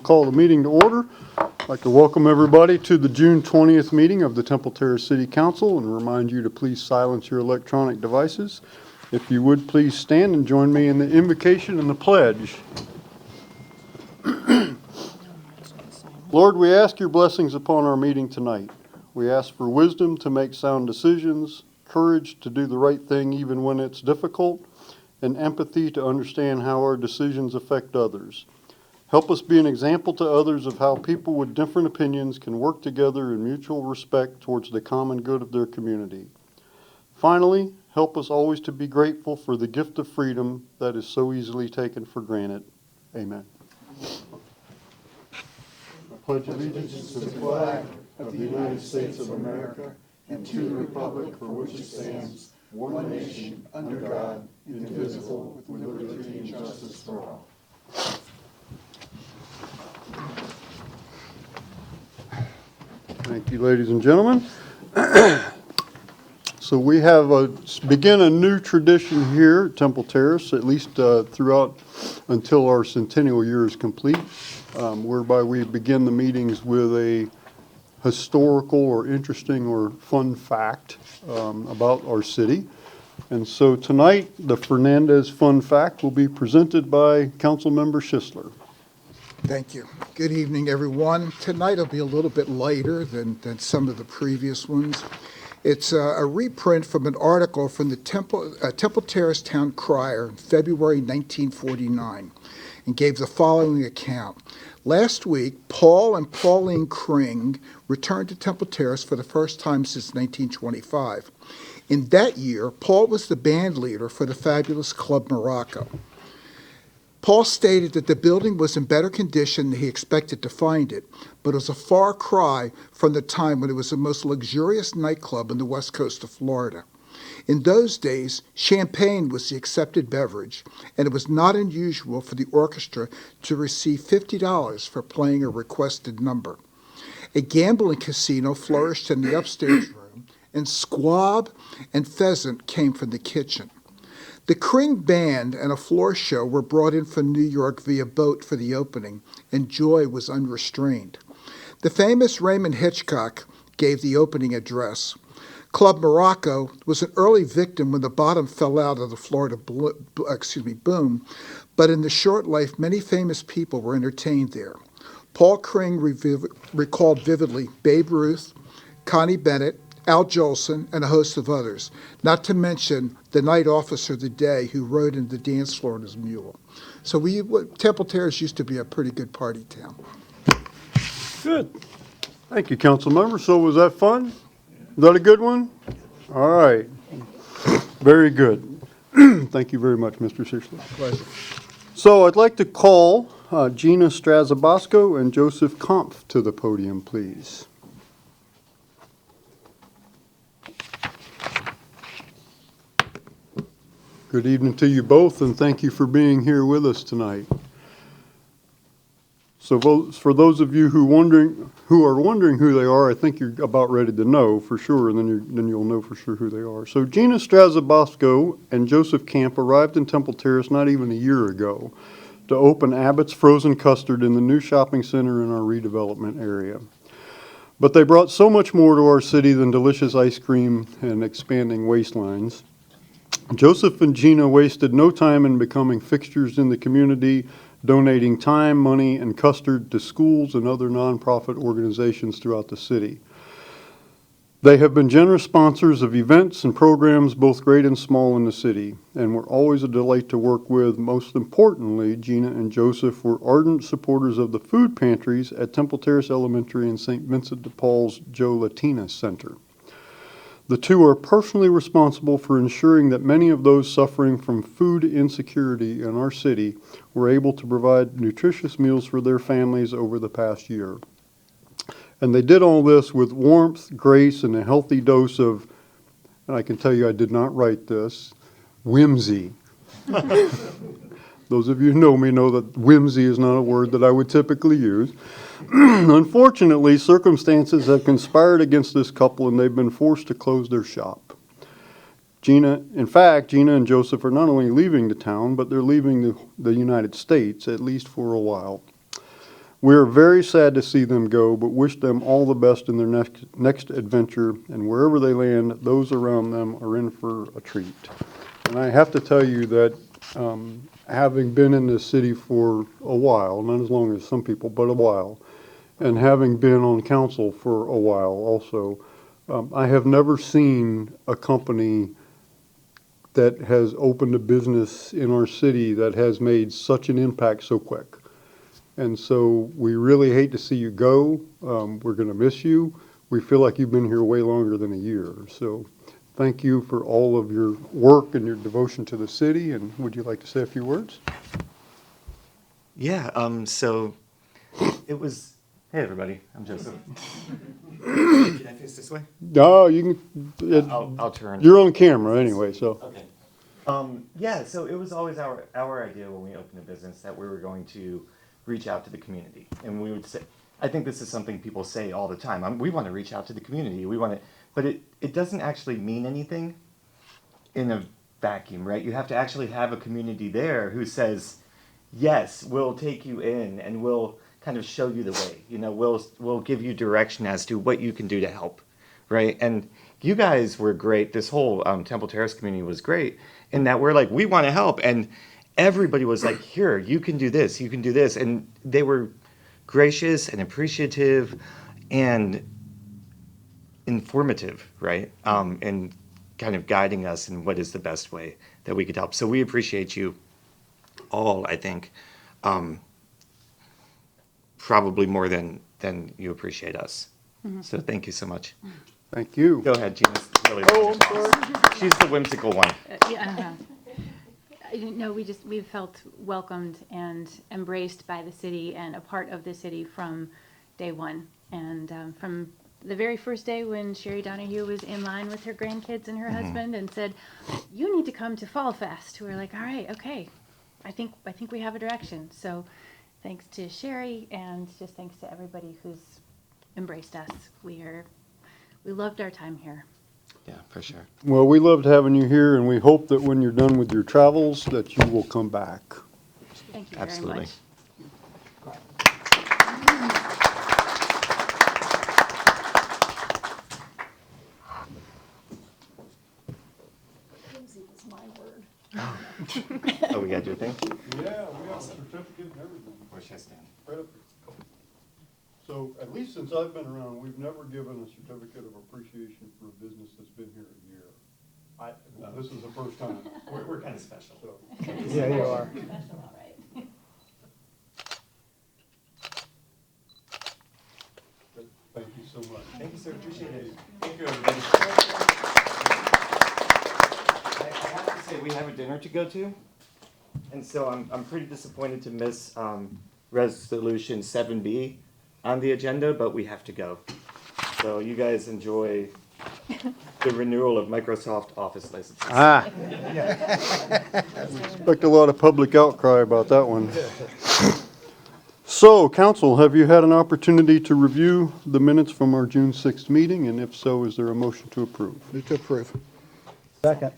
call the meeting to order. I'd like to welcome everybody to the June 20th meeting of the Temple Terrace City Council and remind you to please silence your electronic devices. If you would please stand and join me in the invocation and the pledge. Lord, we ask your blessings upon our meeting tonight. We ask for wisdom to make sound decisions, courage to do the right thing even when it's difficult, and empathy to understand how our decisions affect others. Help us be an example to others of how people with different opinions can work together in mutual respect towards the common good of their community. Finally, help us always to be grateful for the gift of freedom that is so easily taken for granted. Amen. I pledge allegiance to the flag of the United States of America and to the republic for which it stands, one nation, under God, indivisible, with liberty and justice for all. Thank you, ladies and gentlemen. So we have begin a new tradition here at Temple Terrace, at least throughout until our centennial year is complete, whereby we begin the meetings with a historical or interesting or fun fact about our city. And so tonight, the Fernandez Fun Fact will be presented by Councilmember Schisler. Thank you. Good evening, everyone. Tonight will be a little bit lighter than some of the previous ones. It's a reprint from an article from the Temple Terrace Town Crier in February 1949 and gave the following account. Last week, Paul and Pauline Kring returned to Temple Terrace for the first time since 1925. In that year, Paul was the band leader for the fabulous Club Morocco. Paul stated that the building was in better condition than he expected to find it, but it was a far cry from the time when it was the most luxurious nightclub on the west coast of Florida. In those days, champagne was the accepted beverage, and it was not unusual for the orchestra to receive $50 for playing a requested number. A gambling casino flourished in the upstairs room, and squab and pheasant came from the kitchen. The Kring Band and a floor show were brought in from New York via boat for the opening, and joy was unrestrained. The famous Raymond Hitchcock gave the opening address. Club Morocco was an early victim when the bottom fell out of the Florida boom, but in the short life, many famous people were entertained there. Paul Kring recalled vividly Babe Ruth, Connie Bennett, Al Jolson, and a host of others, not to mention the night officer of the day who rode in the dance floor on his mule. So Temple Terrace used to be a pretty good party town. Good. Thank you, council member. So was that fun? Is that a good one? All right. Very good. Thank you very much, Mr. Schisler. Pleasure. So I'd like to call Gina Strazabasco and Joseph Kampf to the podium, please. Good evening to you both, and thank you for being here with us tonight. So for those of you who are wondering who they are, I think you're about ready to know for sure, and then you'll know for sure who they are. So Gina Strazabasco and Joseph Camp arrived in Temple Terrace not even a year ago to open Abbott's Frozen Custard in the new shopping center in our redevelopment area. But they brought so much more to our city than delicious ice cream and expanding waistlines. Joseph and Gina wasted no time in becoming fixtures in the community, donating time, money, and custard to schools and other nonprofit organizations throughout the city. They have been generous sponsors of events and programs, both great and small, in the city, and were always a delight to work with. Most importantly, Gina and Joseph were ardent supporters of the food pantries at Temple Terrace Elementary and St. Vincent de Paul's Joe Latina Center. The two are personally responsible for ensuring that many of those suffering from food insecurity in our city were able to provide nutritious meals for their families over the past year. And they did all this with warmth, grace, and a healthy dose of, and I can tell you I did not write this, whimsy. Those of you who know me know that whimsy is not a word that I would typically use. Unfortunately, circumstances have conspired against this couple and they've been forced to close their shop. Gina and Joseph are not only leaving the town, but they're leaving the United States, at least for a while. We are very sad to see them go, but wish them all the best in their next adventure, and wherever they land, those around them are in for a treat. And I have to tell you that having been in this city for a while, not as long as some people, but a while, and having been on council for a while also, I have never seen a company that has opened a business in our city that has made such an impact so quick. And so we really hate to see you go. We're going to miss you. We feel like you've been here way longer than a year. So thank you for all of your work and your devotion to the city. And would you like to say a few words? Yeah, so it was, hey everybody, I'm Joseph. Can I face this way? No, you can, I'll turn. you're on camera anyway, so. Okay. Yeah, so it was always our idea when we opened a business that we were going to reach out to the community. And we would say, I think this is something people say all the time. We want to reach out to the community. We want to, but it doesn't actually mean anything in a vacuum, right? You have to actually have a community there who says, yes, we'll take you in and we'll kind of show you the way. You know, we'll give you direction as to what you can do to help, right? And you guys were great. This whole Temple Terrace community was great in that we're like, we want to help. And everybody was like, here, you can do this, you can do this. And they were gracious and appreciative and informative, right? And kind of guiding us in what is the best way that we could help. So we appreciate you all, I think, probably more than you appreciate us. So thank you so much. Thank you. Go ahead, Gina. Really Oh, I'm sorry. She's the whimsical one. No, we felt welcomed and embraced by the city and a part of the city from day one. And from the very first day when Sherry Donahue was in line with her grandkids and her husband and said, "You need to come to Fall Fest," we were like, "All right, okay, I think we have a direction." So, thanks to Sherry and just thanks to everybody who's embraced us. We loved our time here. Yeah, for sure. Well, we loved having you here, and we hope that when you're done with your travels, that you will come back. Thank you Absolutely. very much. Oh, we got to do a thing? Yeah, we have a certificate and everything. Where should I stand? Right up here. So, at least since I've been around, we've never given a certificate of appreciation for a business that's been here a year. This is the first time. We're kind of special. So, Yeah, you are. Special, all right. thank you so much. Thank you, sir. Appreciate it. Thank you, everybody. I have to say, we have a dinner to go to, and so I'm pretty disappointed to miss Resolution 7B on the agenda, but we have to go. So you guys enjoy the renewal of Microsoft Office licenses. Expect a lot of public outcry about that one. So, council, have you had an opportunity to review the minutes from our June 6th meeting? And if so, is there a motion to approve? Move to approve. Second.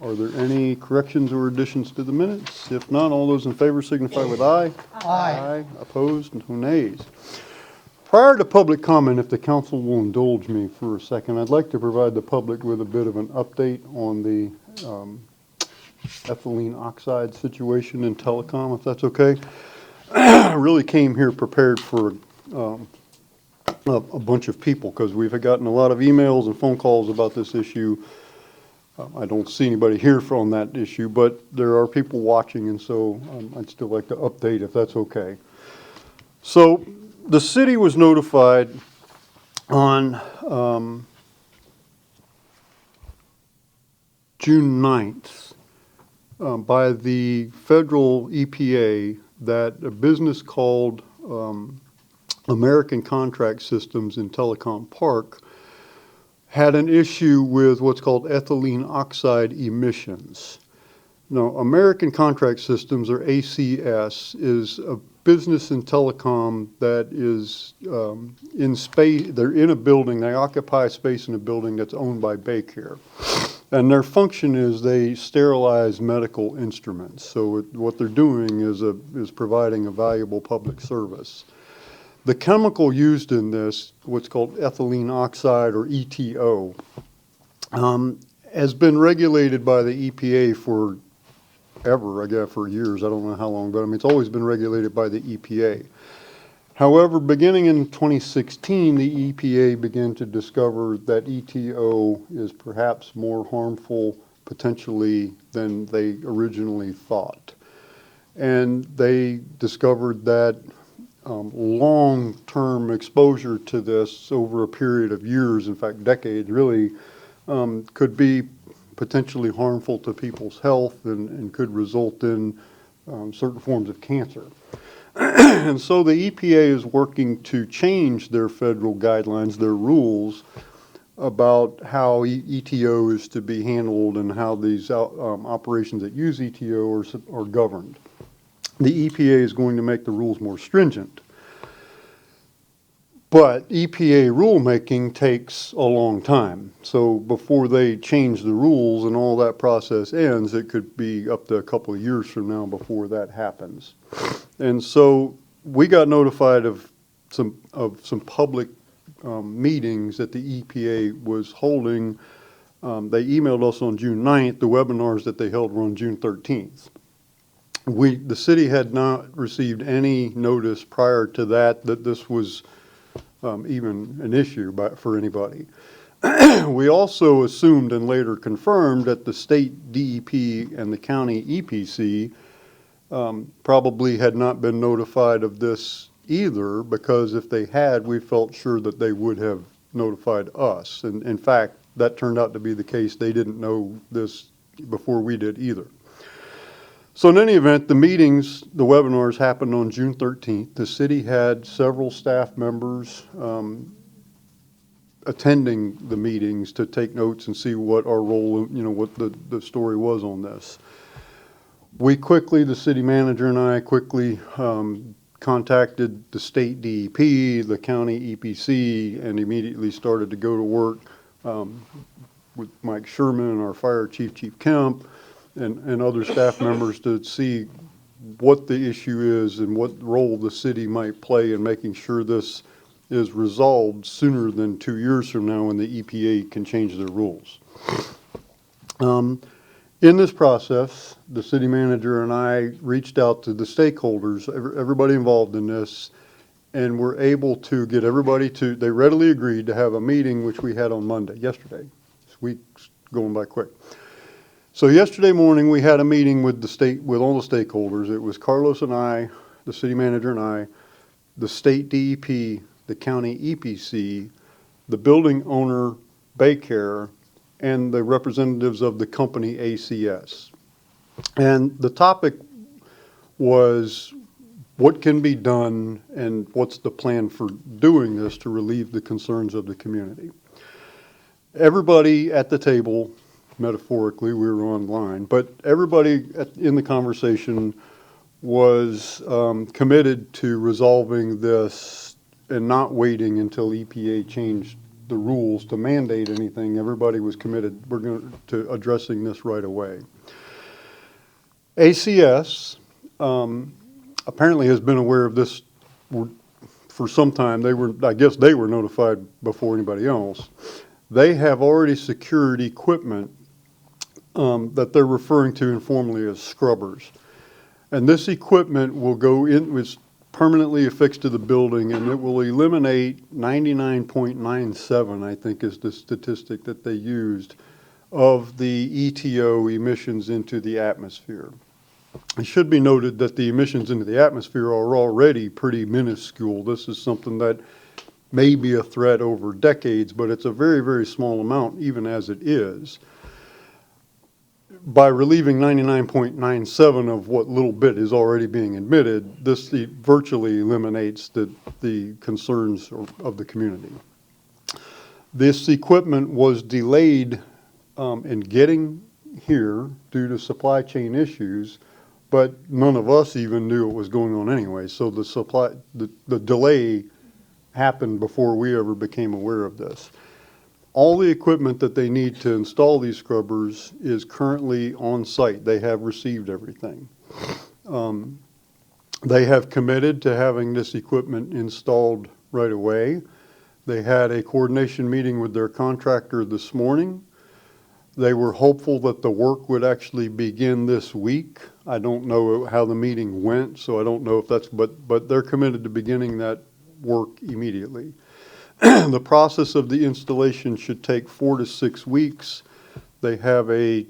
Are there any corrections or additions to the minutes? If not, all those in favor signify with aye. Aye. Opposed? No nays. Prior to public comment, if the council will indulge me for a second, I'd like to provide the public with a bit of an update on the ethylene oxide situation in telecom, if that's okay. I really came here prepared for a bunch of people because we've gotten a lot of emails and phone calls about this issue. I don't see anybody here on that issue, but there are people watching, and so I'd still like to update if that's okay. So the city was notified on June 9th by the federal EPA that a business called American Contract Systems in Telecom Park had an issue with what's called ethylene oxide emissions. Now, American Contract Systems, or ACS, is a business in telecom that is in space. They're in a building. They occupy space in a building that's owned by Baycare. And their function is they sterilize medical instruments. So what they're doing is providing a valuable public service. The chemical used in this, what's called ethylene oxide or ETO, has been regulated by the EPA for ever, I guess, for years. I don't know how long, but I mean, it's always been regulated by the EPA. However, beginning in 2016, the EPA began to discover that ETO is perhaps more harmful potentially than they originally thought. And they discovered that long-term exposure to this over a period of years, in fact decades really, could be potentially harmful to people's health and could result in certain forms of cancer. And so the EPA is working to change their federal guidelines, their rules about how ETO is to be handled and how these operations that use ETO are governed. The EPA is going to make the rules more stringent. But EPA rulemaking takes a long time. So before they change the rules and all that process ends, it could be up to a couple of years from now before that happens. And so we got notified of some public meetings that the EPA was holding. They emailed us on June 9th. The webinars that they held were on June 13th. The city had not received any notice prior to that this was even an issue for anybody. We also assumed and later confirmed that the state DEP and the county EPC probably had not been notified of this either, because if they had, we felt sure that they would have notified us. And in fact, that turned out to be the case. They didn't know this before we did either. So in any event, the meetings, the webinars happened on June 13th. The city had several staff members attending the meetings to take notes and see what our role, what the story was on this. The city manager and I quickly contacted the state DEP, the county EPC, and immediately started to go to work with Mike Sherman, our fire chief, Chief Kemp, and other staff members to see what the issue is and what role the city might play in making sure this is resolved sooner than 2 years from now when the EPA can change their rules. In this process, the city manager and I reached out to the stakeholders, everybody involved in this, and were able to get everybody they readily agreed to have a meeting, which we had on Monday, yesterday. This week's going by quick. So yesterday morning, we had a meeting with all the stakeholders. It was Carlos and I, the city manager and I, the state DEP, the county EPC, the building owner, Baycare, and the representatives of the company ACS. And the topic was what can be done and what's the plan for doing this to relieve the concerns of the community. Everybody at the table, metaphorically, we were online, but everybody in the conversation was committed to resolving this and not waiting until EPA changed the rules to mandate anything. Everybody was committed to addressing this right away. ACS apparently has been aware of this for some time. I guess they were notified before anybody else. They have already secured equipment that they're referring to informally as scrubbers. And this equipment will go in, was permanently affixed to the building, and it will eliminate 99.97, I think is the statistic that they used, of the ETO emissions into the atmosphere. It should be noted that the emissions into the atmosphere are already pretty minuscule. This is something that may be a threat over decades, but it's a very, very small amount even as it is. By relieving 99.97 of what little bit is already being admitted, this virtually eliminates the concerns of the community. This equipment was delayed in getting here due to supply chain issues, but none of us even knew what was going on anyway. So the delay happened before we ever became aware of this. All the equipment that they need to install these scrubbers is currently on site. They have received everything. They have committed to having this equipment installed right away. They had a coordination meeting with their contractor this morning. They were hopeful that the work would actually begin this week. I don't know how the meeting went, so I don't know if that's, but they're committed to beginning that work immediately. The process of the installation should take 4 to 6 weeks. They have a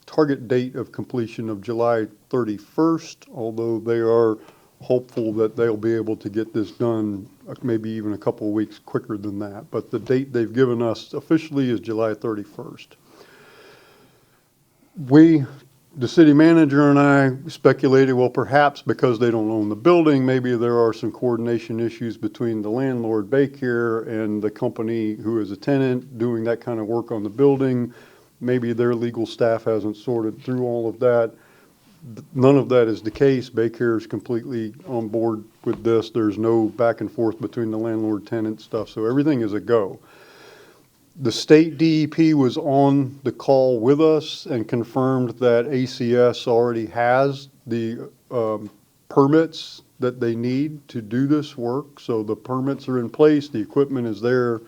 target date of completion of July 31st, although they are hopeful that they'll be able to get this done maybe even a couple of weeks quicker than that. But the date they've given us officially is July 31st. The city manager and I speculated, well, perhaps because they don't own the building, maybe there are some coordination issues between the landlord, Baycare, and the company who is a tenant doing that kind of work on the building. Maybe their legal staff hasn't sorted through all of that. None of that is the case. Baycare is completely on board with this. There's no back and forth between the landlord-tenant stuff, so everything is a go. The state DEP was on the call with us and confirmed that ACS already has the permits that they need to do this work. So the permits are in place, the equipment is there,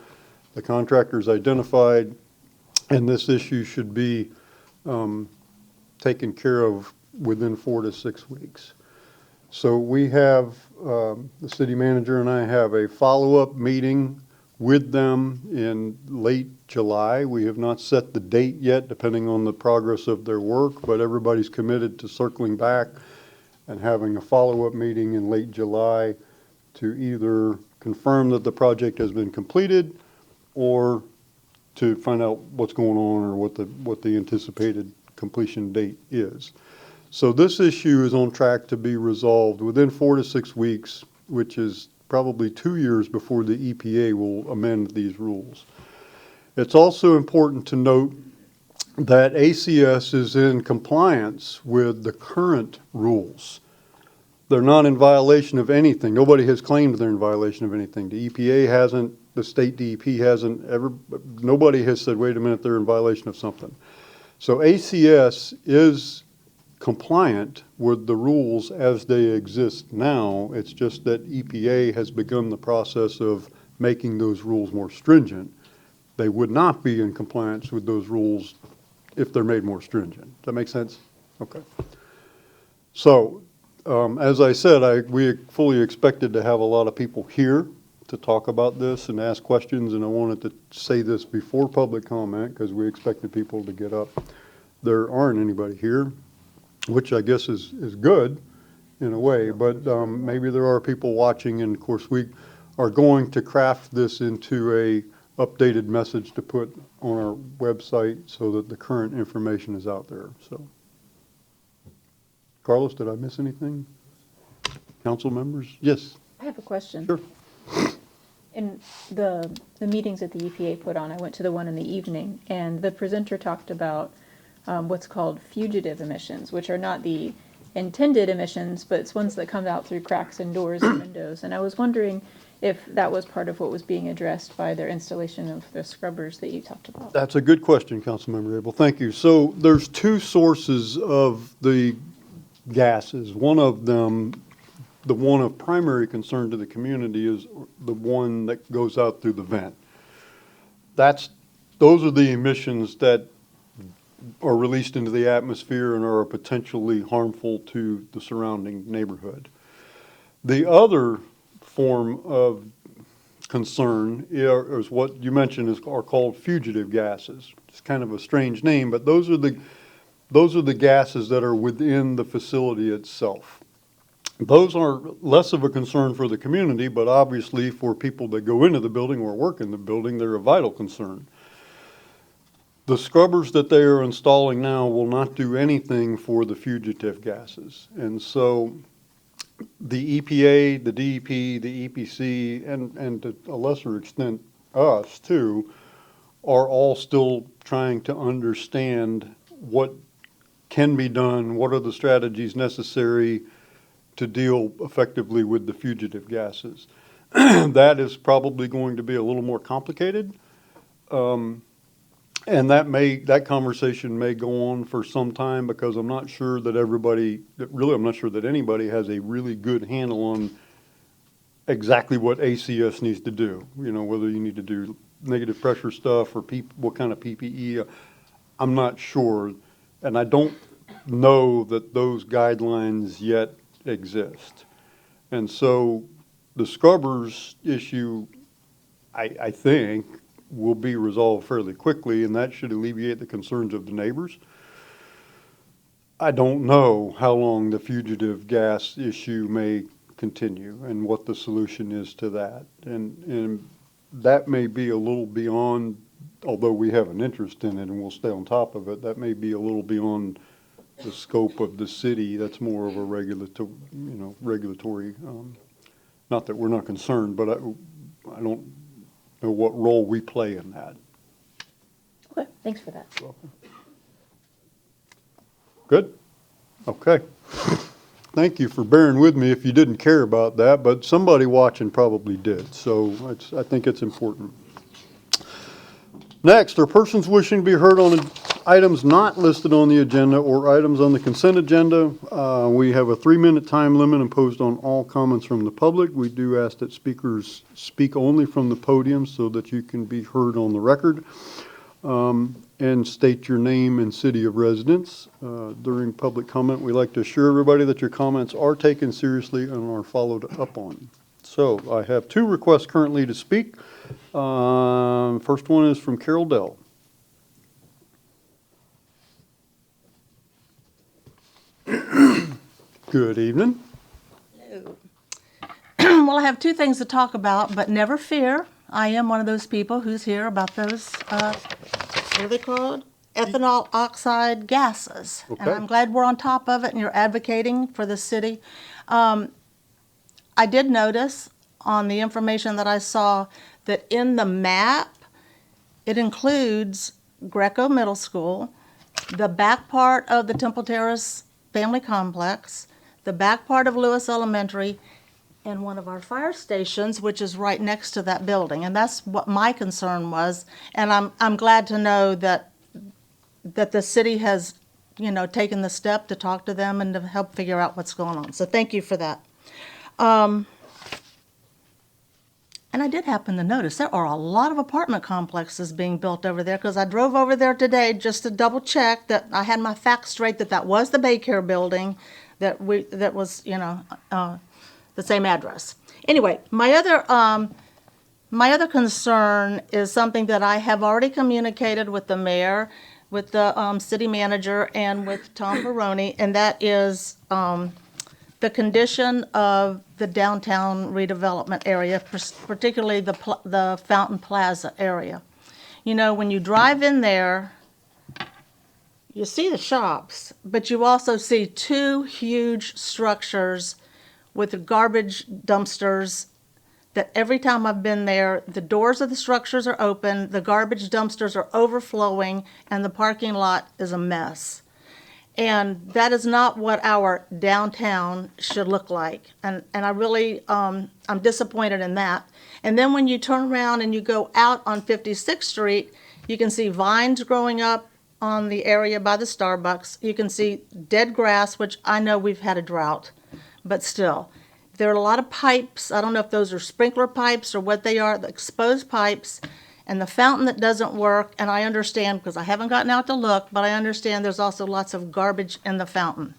the contractor's identified, and this issue should be taken care of within 4 to 6 weeks. So we have, the city manager and I have a follow-up meeting with them in late July. We have not set the date yet, depending on the progress of their work, but everybody's committed to circling back and having a follow-up meeting in late July to either confirm that the project has been completed or to find out what's going on or what the anticipated completion date is. So this issue is on track to be resolved within 4 to 6 weeks, which is probably 2 years before the EPA will amend these rules. It's also important to note that ACS is in compliance with the current rules. They're not in violation of anything. Nobody has claimed they're in violation of anything. The EPA hasn't, the state DEP hasn't, nobody has said, wait a minute, they're in violation of something. So ACS is compliant with the rules as they exist now. It's just that EPA has begun the process of making those rules more stringent. They would not be in compliance with those rules if they're made more stringent. Does that make sense? Okay. So, as I said, we fully expected to have a lot of people here to talk about this and ask questions, and I wanted to say this before public comment because we expected people to get up. There aren't anybody here, which I guess is good in a way, but maybe there are people watching, and of course we are going to craft this into a updated message to put on our website so that the current information is out there. So, Carlos, did I miss anything? Council members? Yes. I have a question. Sure. In the meetings that the EPA put on, I went to the one in the evening, and the presenter talked about what's called fugitive emissions, which are not the intended emissions, but it's ones that come out through cracks in doors and windows. And I was wondering if that was part of what was being addressed by their installation of the scrubbers that you talked about. That's a good question, Councilmember Abel. Thank you. So there's two sources of the gases. One of them, the one of primary concern to the community, is the one that goes out through the vent. Those are the emissions that are released into the atmosphere and are potentially harmful to the surrounding neighborhood. The other form of concern is what you mentioned are called fugitive gases. It's kind of a strange name, but those are the gases that are within the facility itself. Those are less of a concern for the community, but obviously for people that go into the building or work in the building, they're a vital concern. The scrubbers that they are installing now will not do anything for the fugitive gases. And so the EPA, the DEP, the EPC, and to a lesser extent us too, are all still trying to understand what can be done, what are the strategies necessary to deal effectively with the fugitive gases. That is probably going to be a little more complicated. And that conversation may go on for some time because I'm not sure that I'm not sure that anybody has a really good handle on exactly what ACS needs to do. You know, whether you need to do negative pressure stuff or what kind of PPE. I'm not sure. And I don't know that those guidelines yet exist. And so the scrubbers issue, I think, will be resolved fairly quickly, and that should alleviate the concerns of the neighbors. I don't know how long the fugitive gas issue may continue and what the solution is to that. And that may be a little beyond, although we have an interest in it and we'll stay on top of it, that may be a little beyond the scope of the city. That's more of a regulatory, not that we're not concerned, but I don't know what role we play in that. Okay, thanks for that. Good? Okay. Thank you for bearing with me if you didn't care about that, but somebody watching probably did, so I think it's important. Next, are persons wishing to be heard on items not listed on the agenda or items on the consent agenda. We have a 3-minute time limit imposed on all comments from the public. We do ask that speakers speak only from the podium so that you can be heard on the record, and state your name and city of residence. During public comment, we like to assure everybody that your comments are taken seriously and are followed up on. So I have 2 requests currently to speak. First one is from Carol Dell. Good evening. Well, I have 2 things to talk about, but never fear. I am one of those people who's here about those, what are they called? Ethanol oxide gases. And Okay. I'm glad we're on top of it and you're advocating for the city. I did notice on the information that I saw that in the map, it includes Greco Middle School, the back part of the Temple Terrace Family Complex, the back part of Lewis Elementary, and one of our fire stations, which is right next to that building. And that's what my concern was. And I'm glad to know that the city has, taken the step to talk to them and to help figure out what's going on. So thank you for that. And I did happen to notice there are a lot of apartment complexes being built over there, because I drove over there today just to double check that I had my facts straight, that was the Baycare building, that was, the same address. Anyway, my other concern is something that I have already communicated with the mayor, with the city manager, and with Tom Baroni, and that is the condition of the downtown redevelopment area, particularly the Fountain Plaza area. When you drive in there, you see the shops, but you also see 2 huge structures with garbage dumpsters that every time I've been there, the doors of the structures are open, the garbage dumpsters are overflowing, and the parking lot is a mess. And that is not what our downtown should look like. And I really, I'm disappointed in that. And then when you turn around and you go out on 56th Street, you can see vines growing up on the area by the Starbucks. You can see dead grass, which I know we've had a drought, but still. There are a lot of pipes. I don't know if those are sprinkler pipes or what they are, the exposed pipes, and the fountain that doesn't work. And I understand, because I haven't gotten out to look, but I understand there's also lots of garbage in the fountain.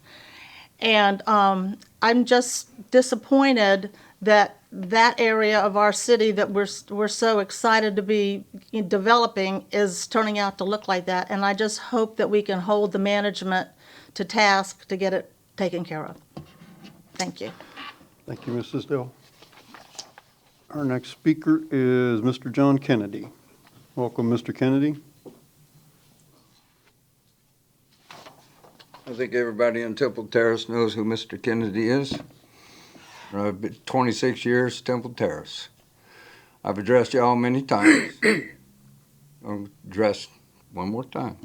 And I'm just disappointed that that area of our city that we're so excited to be developing is turning out to look like that. And I just hope that we can hold the management to task to get it taken care of. Thank you. Thank you, Mrs. Dell. Our next speaker is Mr. John Kennedy. Welcome, Mr. Kennedy. I think everybody in Temple Terrace knows who Mr. Kennedy is. I've been 26 years Temple Terrace. I've addressed y'all many times. I'll address one more time.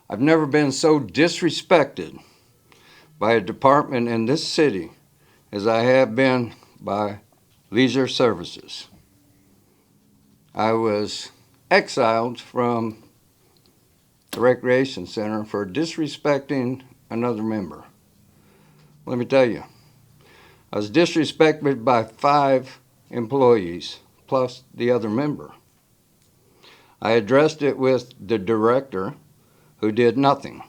I've never been so disrespected by a department in this city as I have been by Leisure Services. I was exiled from the Recreation Center for disrespecting another member. Let me tell you, I was disrespected by 5 employees plus the other member. I addressed it with the director, who did nothing.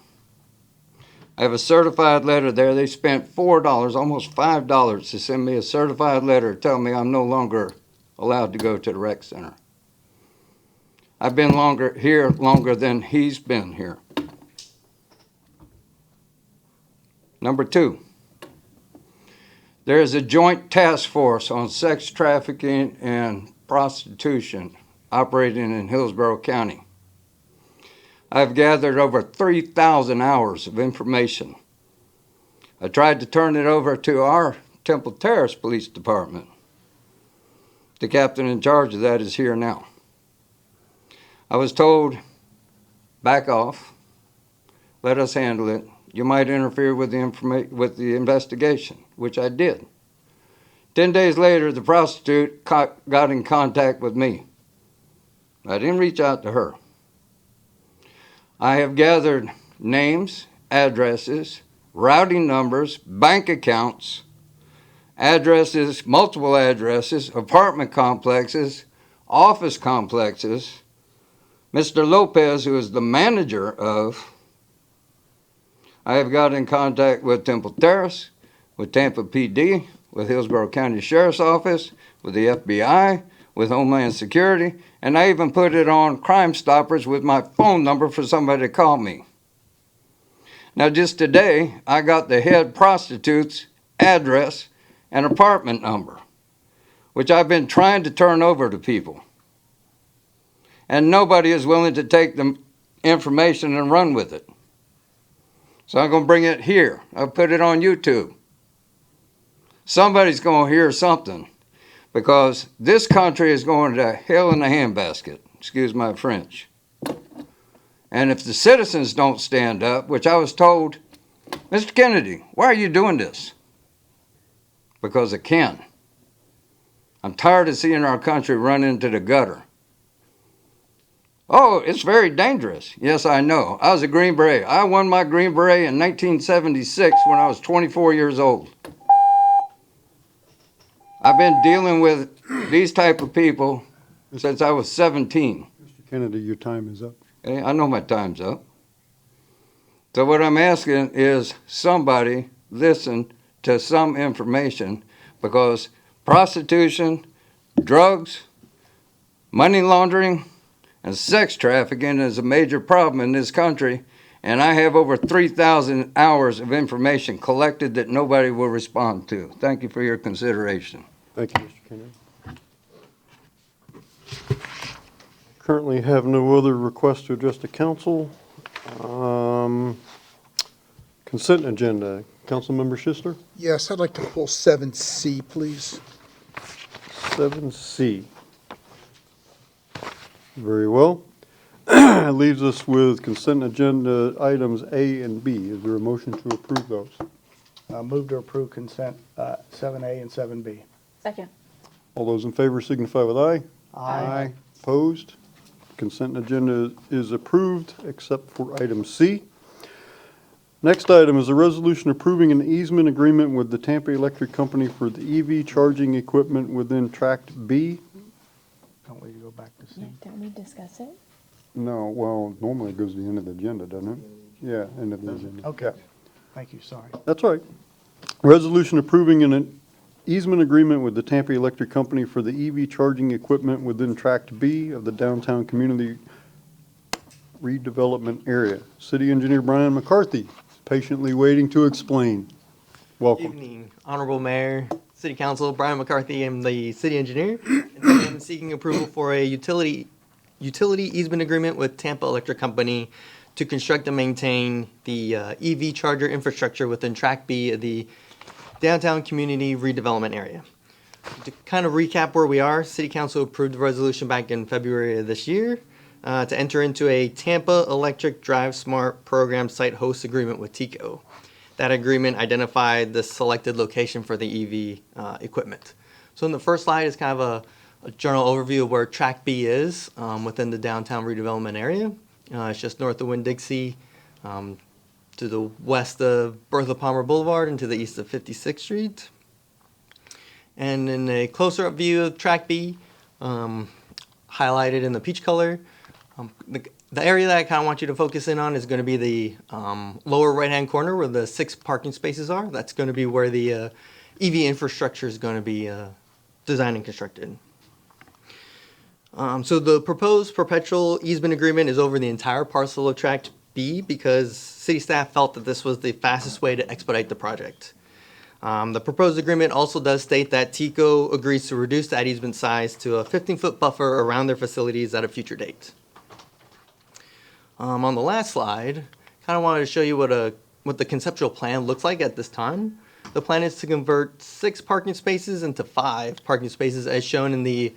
I have a certified letter there. They spent $4, almost $5 to send me a certified letter telling me I'm no longer allowed to go to the rec center. I've been here longer than he's been here. Number 2, there is a joint task force on sex trafficking and prostitution operating in Hillsborough County. I've gathered over 3,000 hours of information. I tried to turn it over to our Temple Terrace Police Department. The captain in charge of that is here now. I was told, back off, let us handle it. You might interfere with the investigation, which I did. 10 days later, the prostitute got in contact with me. I didn't reach out to her. I have gathered names, addresses, routing numbers, bank accounts, addresses, multiple addresses, apartment complexes, office complexes. Mr. Lopez, who is the manager of, I have got in contact with Temple Terrace, with Tampa PD, with Hillsborough County Sheriff's Office, with the FBI, with Homeland Security, and I even put it on Crime Stoppers with my phone number for somebody to call me. Now, just today, I got the head prostitute's address and apartment number, which I've been trying to turn over to people. And nobody is willing to take the information and run with it. So I'm going to bring it here. I'll put it on YouTube. Somebody's going to hear something, because this country is going to hell in a handbasket. Excuse my French. And if the citizens don't stand up, which I was told, Mr. Kennedy, why are you doing this? Because I can. I'm tired of seeing our country run into the gutter. Oh, it's very dangerous. Yes, I know. I was a Green Beret. I won my Green Beret in 1976 when I was 24 years old. I've been dealing with these type of people since I was 17. Mr. Kennedy, your time is up. Okay, I know my time's up. So what I'm asking is somebody listen to some information, because prostitution, drugs, money laundering, and sex trafficking is a major problem in this country, and I have over 3,000 hours of information collected that nobody will respond to. Thank you for your consideration. Thank you, Mr. Kennedy. Currently have no other requests to address the council. Consent agenda. Councilmember Schister? Yes, I'd like to pull 7C, please. 7C. Very well. Leaves us with consent agenda items A and B. Is there a motion to approve those? Move to approve consent 7A and 7B. Second. All those in favor signify with aye. Aye. Opposed? Consent agenda is approved except for item C. Next item is a resolution approving an easement agreement with the Tampa Electric Company for the EV charging equipment within Tract B. Don't we go back to C? Don't we discuss it? No, well, normally it goes to the end of the agenda, doesn't it? Yeah, end of the agenda. Okay. Thank you, sorry. That's all right. Resolution approving an easement agreement with the Tampa Electric Company for the EV charging equipment within Tract B of the downtown community redevelopment area. City Engineer Brian McCarthy, patiently waiting to explain. Welcome. Evening, Honorable Mayor, City Council. Brian McCarthy. I'm the city engineer, and I am seeking approval for a utility easement agreement with Tampa Electric Company to construct and maintain the EV charger infrastructure within Track B of the downtown community redevelopment area. To kind of recap where we are, City Council approved the resolution back in February of this year to enter into a Tampa Electric Drive Smart program site host agreement with TECO. That agreement identified the selected location for the EV equipment. So in the first slide is kind of a general overview of where Track B is within the downtown redevelopment area. It's just north of Winn-Dixie, to the west of Bertha Palmer Boulevard and to the east of 56th Street. And in a closer up view of Track B, highlighted in the peach color, the area that I kind of want you to focus in on is going to be the lower right-hand corner where the 6 parking spaces are. That's going to be where the EV infrastructure is going to be designed and constructed. So the proposed perpetual easement agreement is over the entire parcel of Tract B because city staff felt that this was the fastest way to expedite the project. The proposed agreement also does state that TECO agrees to reduce that easement size to a 15-foot buffer around their facilities at a future date. On the last slide, kind of wanted to show you what the conceptual plan looks like at this time. The plan is to convert 6 parking spaces into 5 parking spaces as shown in the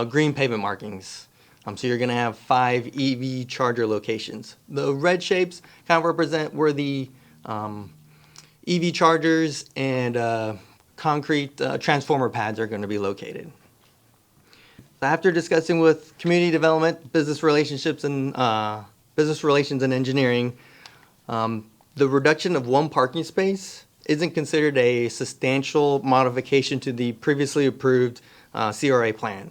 green pavement markings. So you're going to have 5 EV charger locations. The red shapes kind of represent where the EV chargers and concrete transformer pads are going to be located. After discussing with community development, business relations and engineering, the reduction of 1 parking space isn't considered a substantial modification to the previously approved CRA plan.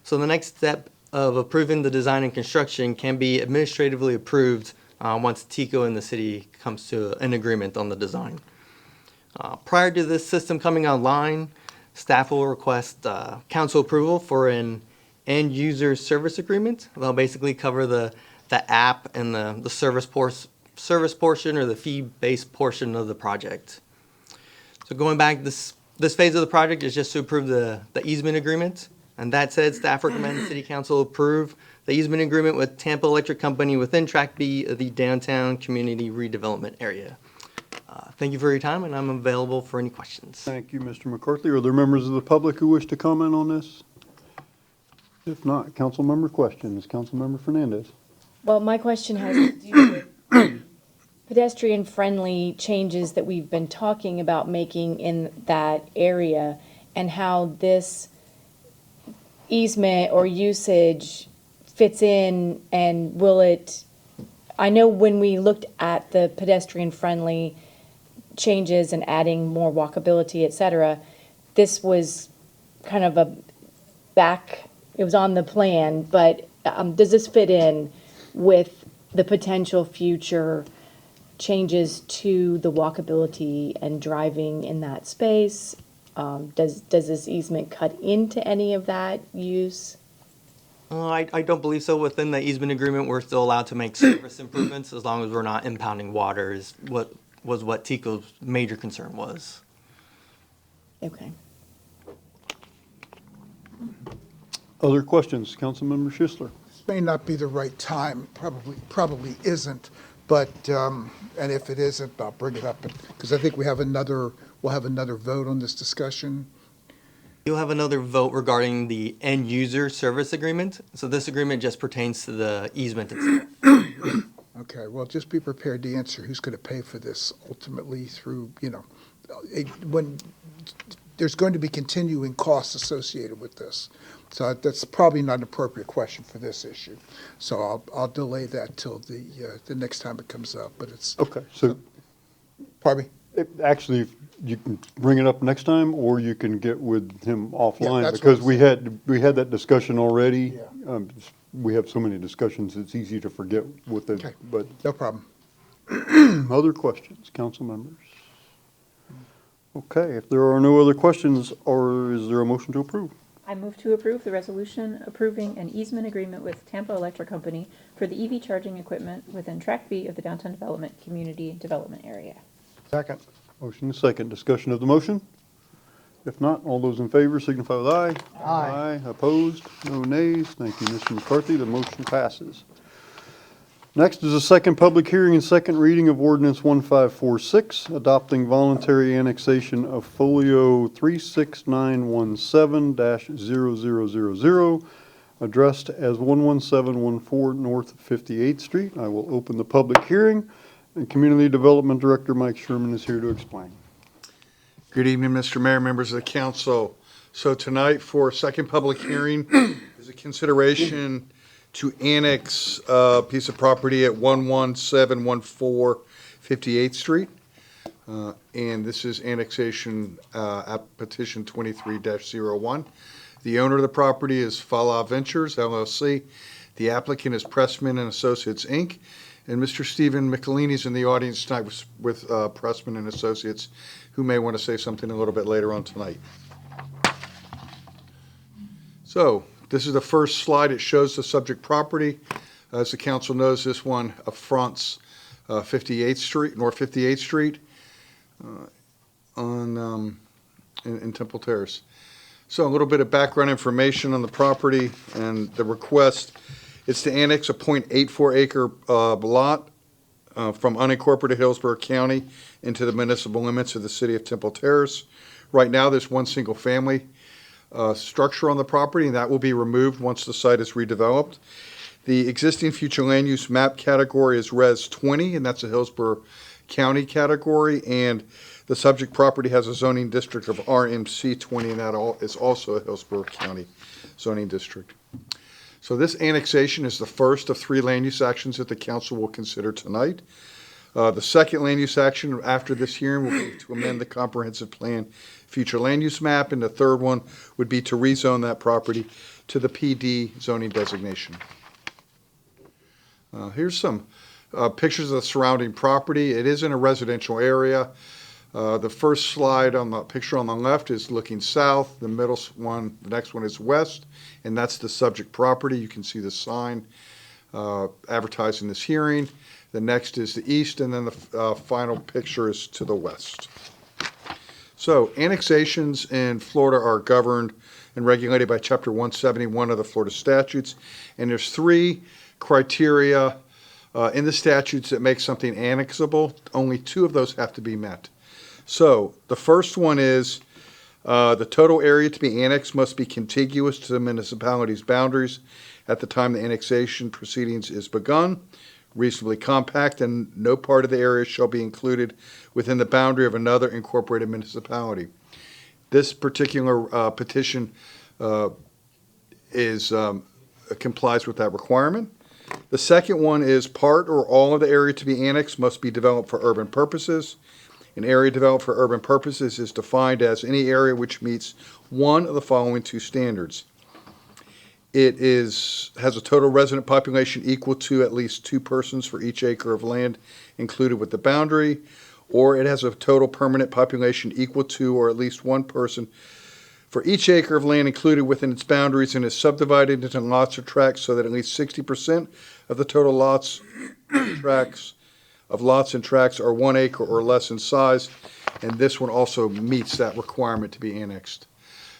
So the next step of approving the design and construction can be administratively approved once TECO and the city comes to an agreement on the design. Prior to this system coming online, staff will request council approval for an end user service agreement. They'll basically cover the app and the service portion or the fee-based portion of the project. So going back, this phase of the project is just to approve the easement agreement. And that said, staff recommends City Council approve the easement agreement with Tampa Electric Company within Track B of the downtown community redevelopment area. Thank you for your time, and I'm available for any questions. Thank you, Mr. McCarthy. Are there members of the public who wish to comment on this? If not, council member questions. Councilmember Fernandez. Well, my question has to do with pedestrian-friendly changes that we've been talking about making in that area and how this easement or usage fits in, and will it, I know when we looked at the pedestrian-friendly changes and adding more walkability, et cetera, this was kind of it was on the plan, but does this fit in with the potential future changes to the walkability and driving in that space? Does this easement cut into any of that use? I don't believe so. Within the easement agreement, we're still allowed to make service improvements as long as we're not impounding water is what TECO's major concern was. Okay. Other questions? Councilmember Schisler. This may not be the right time, probably isn't, but, and if it isn't, I'll bring it up, because I think we'll have another vote on this discussion. You'll have another vote regarding the end user service agreement. So this agreement just pertains to the easement itself. Okay, well, just be prepared to answer who's going to pay for this ultimately through, when there's going to be continuing costs associated with this. So that's probably not an appropriate question for this issue. So I'll delay that till the next time it comes up, but it's. Okay, so. Pardon me? Actually, you can bring it up next time, or you can get with him offline, that's because what we had that discussion already. Yeah. We have so many discussions, it's easy to forget what the, Okay. but No problem. other questions, council members? Okay, if there are no other questions, or is there a motion to approve? I move to approve the resolution approving an easement agreement with Tampa Electric Company for the EV charging equipment within Track B of the Downtown Development Community Development Area. Second. Motion is second. Discussion of the motion? If not, all those in favor signify with aye. Aye. Opposed? No nays. Thank you, Mr. McCarthy. The motion passes. Next is a second public hearing and second reading of Ordinance 1546, adopting voluntary annexation of Folio 36917-0000, addressed as 11714 North 58th Street. I will open the public hearing, and Community Development Director Mike Sherman is here to explain. Good evening, Mr. Mayor, members of the council. So tonight for second public hearing is a consideration to annex a piece of property at 11714 58th Street. And this is annexation petition 23-01. The owner of the property is Fala Ventures, LLC. The applicant is Pressman and Associates, Inc. And Mr. Stephen Michelini is in the audience tonight with Pressman and Associates, who may want to say something a little bit later on tonight. So this is the first slide. It shows the subject property. As the council knows, this one affronts 58th Street, North 58th Street in Temple Terrace. So a little bit of background information on the property and the request. It's to annex a 0.84 acre lot from unincorporated Hillsborough County into the municipal limits of the city of Temple Terrace. Right now, there's one single family structure on the property, and that will be removed once the site is redeveloped. The existing future land use map category is Res 20, and that's a Hillsborough County category, and the subject property has a zoning district of RMC 20, and that is also a Hillsborough County zoning district. So this annexation is the first of 3 land use actions that the council will consider tonight. The second land use action after this hearing will be to amend the comprehensive plan future land use map, and the third one would be to rezone that property to the PD zoning designation. Here's some pictures of the surrounding property. It is in a residential area. The first slide on the picture on the left is looking south. The middle one, the next one is west, and that's the subject property. You can see the sign advertising this hearing. The next is the east, and then the final picture is to the west. So annexations in Florida are governed and regulated by Chapter 171 of the Florida statutes, and there's 3 criteria in the statutes that make something annexable. Only 2 of those have to be met. So the first one is the total area to be annexed must be contiguous to the municipality's boundaries at the time the annexation proceedings is begun, reasonably compact, and no part of the area shall be included within the boundary of another incorporated municipality. This particular petition complies with that requirement. The second one is part or all of the area to be annexed must be developed for urban purposes. An area developed for urban purposes is defined as any area which meets one of the following 2 standards. It has a total resident population equal to at least 2 persons for each acre of land included with the boundary, or it has a total permanent population equal to or at least 1 person for each acre of land included within its boundaries, and is subdivided into lots or tracts so that at least 60% of the total lots and tracts are 1 acre or less in size, and this one also meets that requirement to be annexed.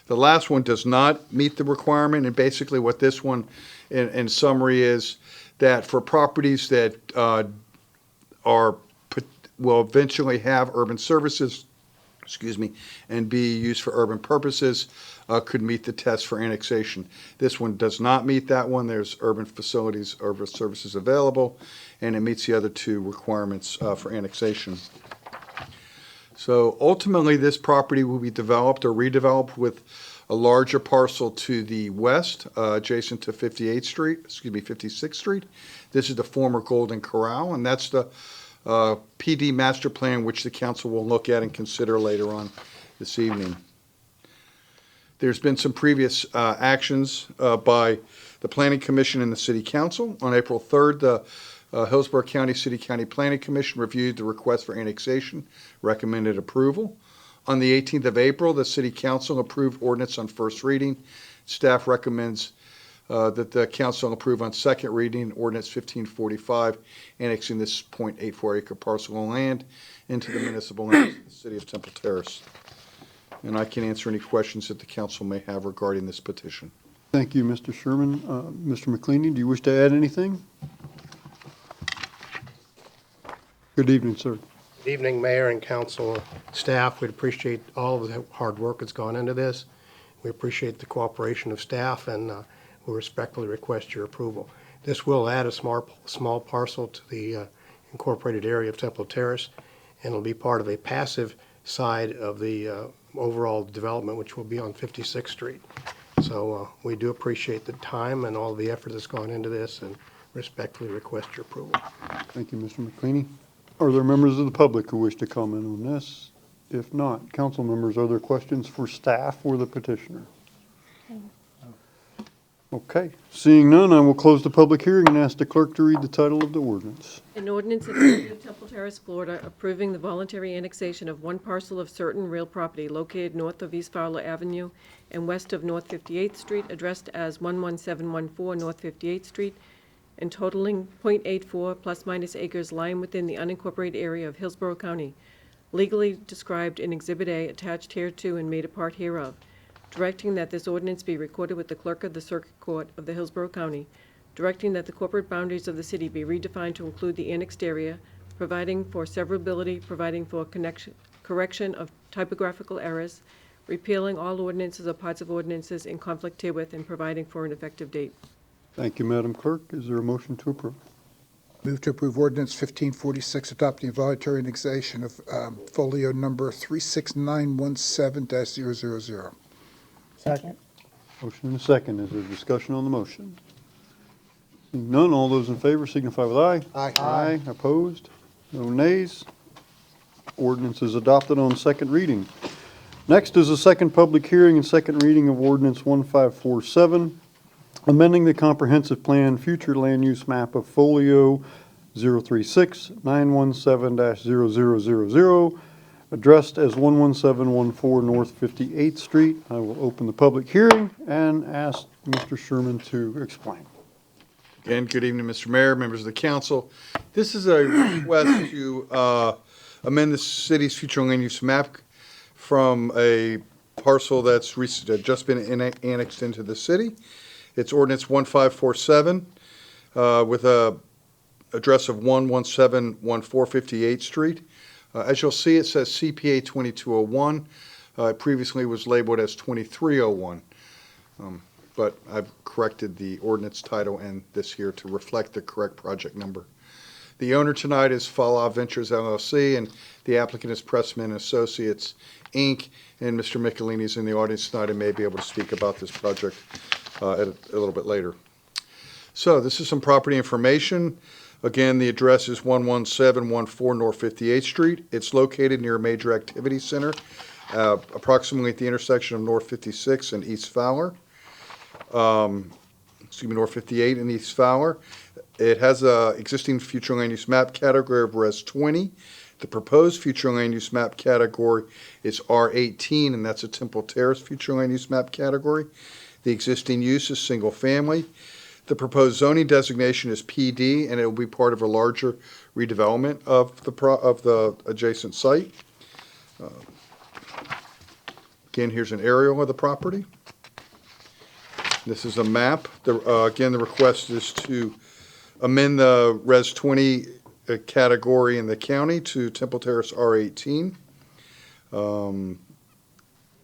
The last one does not meet the requirement, and basically what this one in summary is that for properties that will eventually have urban services, and be used for urban purposes, could meet the test for annexation. This one does not meet that one. There's urban facilities, urban services available, and it meets the other 2 requirements for annexation. So ultimately, this property will be developed or redeveloped with a larger parcel to the west, adjacent to 56th Street. This is the former Golden Corral, and that's the PD master plan, which the council will look at and consider later on this evening. There's been some previous actions by the Planning Commission and the City Council. On April 3rd, the Hillsborough County City County Planning Commission reviewed the request for annexation, recommended approval. On the 18th of April, the City Council approved ordinance on first reading. Staff recommends that the council approve on second reading ordinance 1545, annexing this 0.84 acre parcel of land into the municipal limits of the city of Temple Terrace. And I can answer any questions that the council may have regarding this petition. Thank you, Mr. Sherman. Mr. McLeany, do you wish to add anything? Good evening, sir. Good evening, Mayor and council staff. We'd appreciate all of the hard work that's gone into this. We appreciate the cooperation of staff, and we respectfully request your approval. This will add a small parcel to the incorporated area of Temple Terrace, and it'll be part of a passive side of the overall development, which will be on 56th Street. So we do appreciate the time and all the effort that's gone into this and respectfully request your approval. Thank you, Mr. McCleany. Are there members of the public who wish to comment on this? If not, council members, are there questions for staff or the petitioner? Okay, seeing none, I will close the public hearing and ask the clerk to read the title of the ordinance. An ordinance of the City of Temple Terrace, Florida, approving the voluntary annexation of one parcel of certain real property located north of East Fowler Avenue and west of North 58th Street, addressed as 11714 North 58th Street, and totaling .84 plus minus acres lying within the unincorporated area of Hillsborough County, legally described in Exhibit A attached hereto and made a part hereof, directing that this ordinance be recorded with the clerk of the Circuit Court of the Hillsborough County, directing that the corporate boundaries of the city be redefined to include the annexed area, providing for severability, providing for correction of typographical errors, repealing all ordinances or parts of ordinances in conflict herewith, and providing for an effective date. Thank you, Madam Clerk. Is there a motion to approve? Move to approve ordinance 1546, adopting voluntary annexation of folio number 36917-000. Second. Motion and a second. Is there discussion on the motion? Seeing none, all those in favor signify with aye. Aye. Aye. Opposed? No nays? Ordinance is adopted on second reading. Next is a second public hearing and second reading of ordinance 1547, amending the comprehensive plan future land use map of folio 036-917-0000, addressed as 11714 North 58th Street. I will open the public hearing and ask Mr. Sherman to explain. Again, good evening, Mr. Mayor, members of the council. This is a request to amend the city's future land use map from a parcel that's just been annexed into the city. It's ordinance 1547 with a address of 11714 58th Street. As you'll see, it says CPA 2201. It previously was labeled as 2301. But I've corrected the ordinance title and this here to reflect the correct project number. The owner tonight is Fallah Ventures LLC, and the applicant is Pressman Associates, Inc., and Mr. Michelini is in the audience tonight and may be able to speak about this project a little bit later. So this is some property information. Again, the address is 11714 North 58th Street. It's located near a major activity center, approximately at the intersection of North 56 and East Fowler. North 58 and East Fowler. It has a existing future land use map category of Res 20. The proposed future land use map category is R18, and that's a Temple Terrace future land use map category. The existing use is single family. The proposed zoning designation is PD, and it will be part of a larger redevelopment of the adjacent site. Again, here's an aerial of the property. This is a map. Again, the request is to amend the Res 20 category in the county to Temple Terrace R18.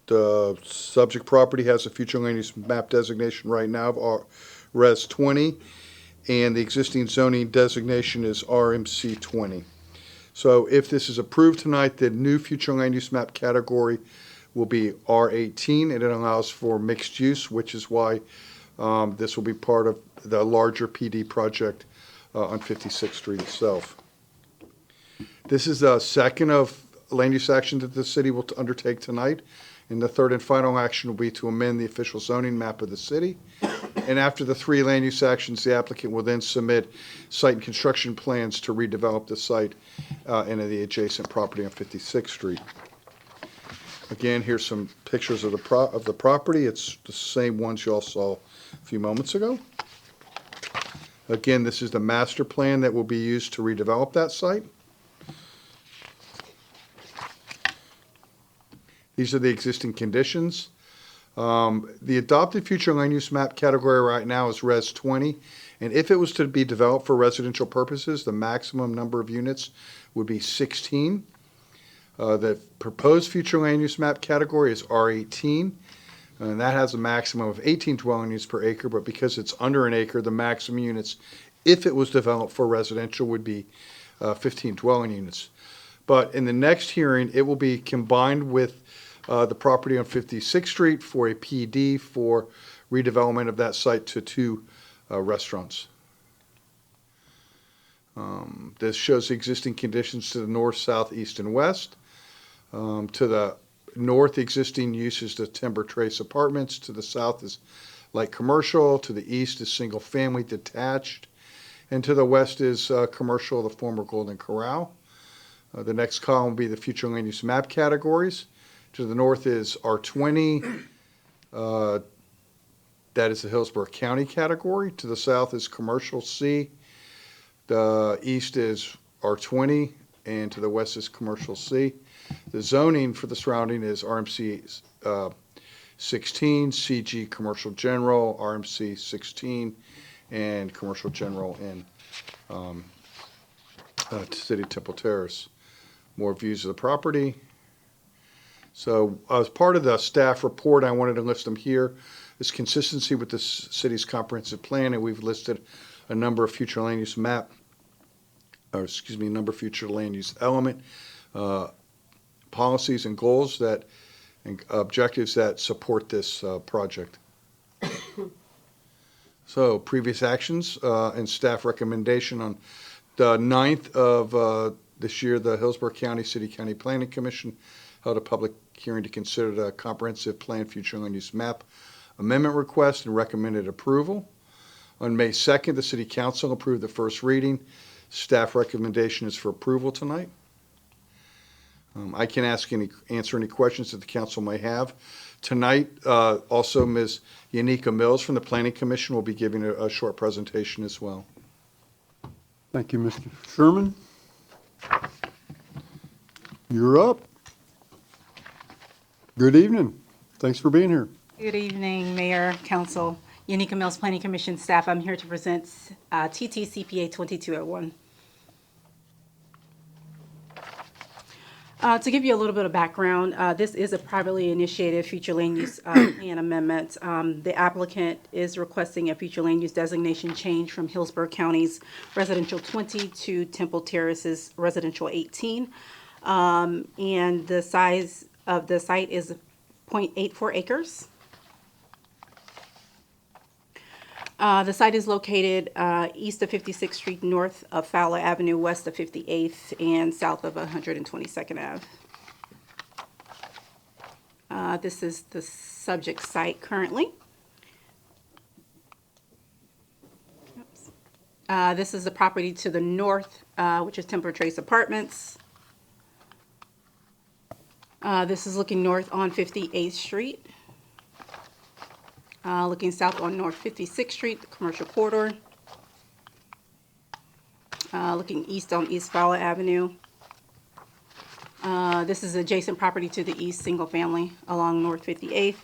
The subject property has a future land use map designation right now of Res 20, and the existing zoning designation is RMC 20. So if this is approved tonight, the new future land use map category will be R18, and it allows for mixed use, which is why this will be part of the larger PD project on 56th Street itself. This is the second of land use action that the city will undertake tonight, and the third and final action will be to amend the official zoning map of the city. And after the three land use actions, the applicant will then submit site and construction plans to redevelop the site into the adjacent property on 56th Street. Again, here's some pictures of the property. It's the same ones you all saw a few moments ago. Again, this is the master plan that will be used to redevelop that site. These are the existing conditions. The adopted future land use map category right now is Res 20, and if it was to be developed for residential purposes, the maximum number of units would be 16. The proposed future land use map category is R18, and that has a maximum of 18 dwelling units per acre, but because it's under an acre, the maximum units, if it was developed for residential, would be 15 dwelling units. But in the next hearing, it will be combined with the property on 56th Street for a PD for redevelopment of that site to 2 restaurants. This shows the existing conditions to the north, south, east, and west. To the north, existing use is the Timber Trace Apartments. To the south is light commercial. To the east is single-family detached. And to the west is commercial, the former Golden Corral. The next column will be the future land use map categories. To the north is R20. That is the Hillsborough County category. To the south is Commercial C. The east is R20, and to the west is Commercial C. The zoning for the surrounding is RMC 16, CG Commercial General, RMC 16, and Commercial General in City Temple Terrace. More views of the property. So as part of the staff report, I wanted to list them here. This consistency with the city's comprehensive plan, and we've listed a number of future land use map, or excuse me, a number of future land use element policies and goals that, and objectives that support this project. So previous actions and staff recommendation on the 9th of this year, the Hillsborough County City County Planning Commission held a public hearing to consider the comprehensive plan future land use map amendment request and recommended approval. On May 2nd, the City Council approved the first reading. Staff recommendation is for approval tonight. I can answer any questions that the council may have. Tonight, also Ms. Yanika Mills from the Planning Commission will be giving a short presentation as well. Thank you, Mr. Sherman. You're up. Good evening. Thanks for being here. Good evening, Mayor, Council. Yanika Mills, Planning Commission staff. I'm here to present TTCPA 2201. To give you a little bit of background, this is a privately initiated future land use plan amendment. The applicant is requesting a future land use designation change from Hillsborough County's residential 20 to Temple Terrace's residential 18. And the size of the site is 0.84 acres. The site is located east of 56th Street, north of Fowler Avenue, west of 58th, and south of 122nd Ave. This is the subject site currently. This is the property to the north, which is Timber Trace Apartments. This is looking north on 58th Street. Looking south on North 56th Street, the commercial corridor. Looking east on East Fowler Avenue. This is adjacent property to the east, single family along North 58th.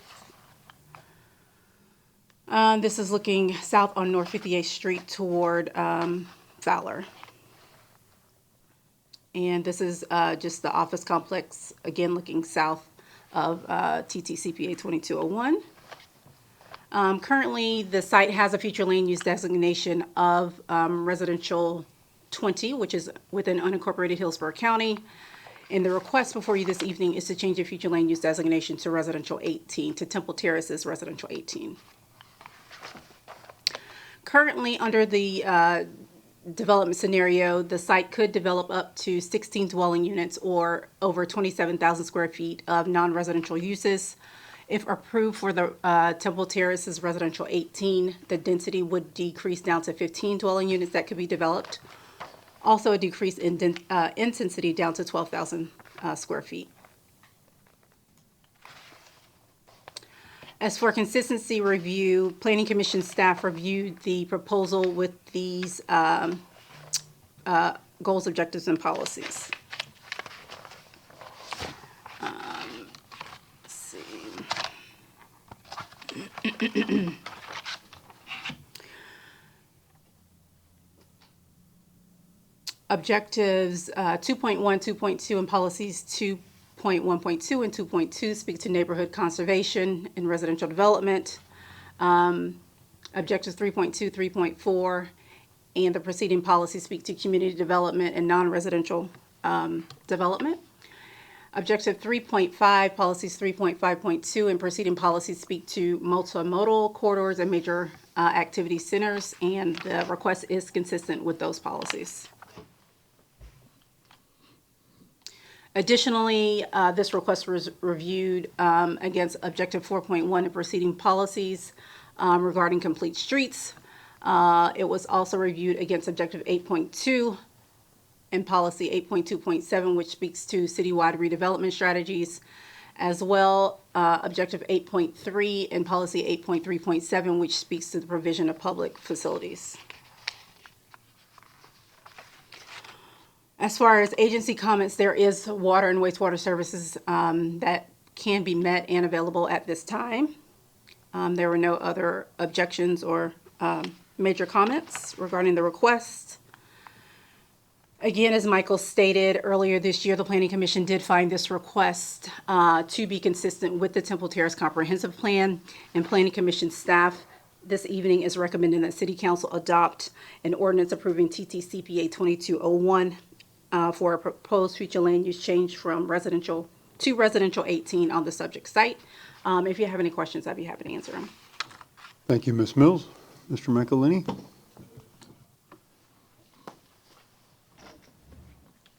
This is looking south on North 58th Street toward Fowler. And this is just the office complex, again looking south of TTCPA 2201. Currently, the site has a future land use designation of residential 20, which is within unincorporated Hillsborough County. And the request before you this evening is to change the future land use designation to residential 18, to Temple Terrace's residential 18. Currently, under the development scenario, the site could develop up to 16 dwelling units or over 27,000 square feet of non-residential uses. If approved for the Temple Terrace's residential 18, the density would decrease down to 15 dwelling units that could be developed. Also a decrease in intensity down to 12,000 square feet. As for consistency review, Planning Commission staff reviewed the proposal with these goals, objectives, and policies. Let's see. Objectives 2.1, 2.2, and policies 2.1.2 and 2.2 speak to neighborhood conservation and residential development. Objectives 3.2, 3.4, and the preceding policies speak to community development and non-residential development. Objective 3.5, policies 3.5.2 and preceding policies speak to multimodal corridors and major activity centers, and the request is consistent with those policies. Additionally, this request was reviewed against Objective 4.1 and preceding policies regarding complete streets. It was also reviewed against Objective 8.2 and Policy 8.2.7, which speaks to citywide redevelopment strategies, as well Objective 8.3 and Policy 8.3.7, which speaks to the provision of public facilities. As far as agency comments, there is water and wastewater services that can be met and available at this time. There were no other objections or major comments regarding the request. Again, as Michael stated earlier this year, the Planning Commission did find this request to be consistent with the Temple Terrace Comprehensive Plan, and Planning Commission staff this evening is recommending that City Council adopt an ordinance approving TTCPA 2201 for a proposed future land use change from residential to residential 18 on the subject site. If you have any questions, I'd be happy to answer them. Thank you, Ms. Mills. Mr. McElhenney?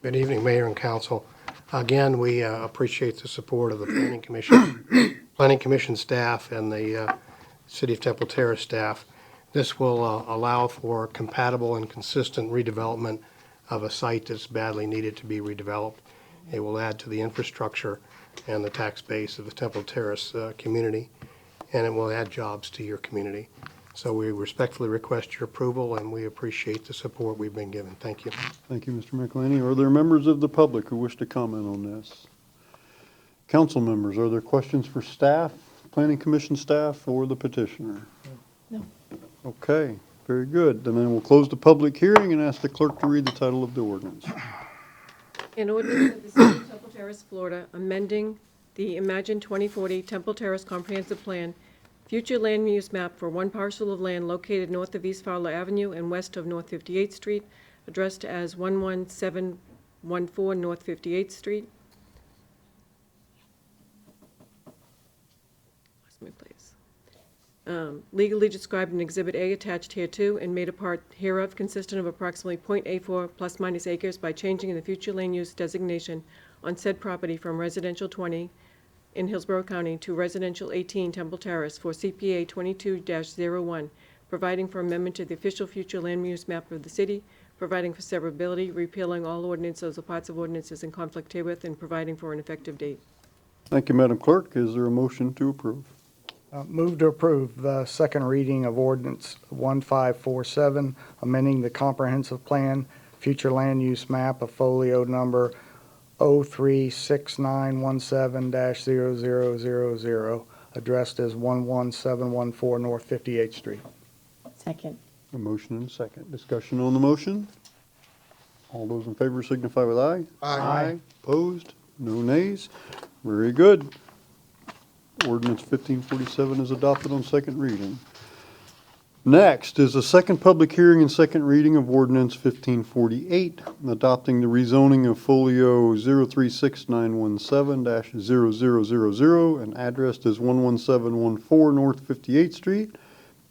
Good evening, Mayor and Council. Again, we appreciate the support of the Planning Commission, Planning Commission staff, and the City of Temple Terrace staff. This will allow for compatible and consistent redevelopment of a site that's badly needed to be redeveloped. It will add to the infrastructure and the tax base of the Temple Terrace community, and it will add jobs to your community. So we respectfully request your approval, and we appreciate the support we've been given. Thank you. Thank you, Mr. McElhenney. Are there members of the public who wish to comment on this? Council members, are there questions for staff, Planning Commission staff, or the petitioner? No. Okay, very good. And then we'll close the public hearing and ask the clerk to read the title of the ordinance. An ordinance of the City of Temple Terrace, Florida, amending the Imagine 2040 Temple Terrace Comprehensive Plan, future land use map for one parcel of land located north of East Fowler Avenue and west of North 58th Street, addressed as 11714 North 58th Street. Lost my place. Legally described in Exhibit A attached hereto and made a part hereof, consistent of approximately .84 plus minus acres, by changing in the future land use designation on said property from residential 20 in Hillsborough County to residential 18 Temple Terrace for CPA 22-01, providing for amendment to the official future land use map of the city, providing for severability, repealing all ordinances or parts of ordinances in conflict herewith, and providing for an effective date. Thank you, Madam Clerk. Is there a motion to approve? Move to approve the second reading of ordinance 1547, amending the comprehensive plan, future land use map of folio number 036917-0000, addressed as 11714 North 58th Street. Second. A motion and a second. Discussion on the motion? All those in favor signify with aye. Aye. Opposed? No nays? Very good. Ordinance 1547 is adopted on second reading. Next is a second public hearing and second reading of Ordinance 1548, adopting the rezoning of folio 036917-0000 and addressed as 11714 North 58th Street,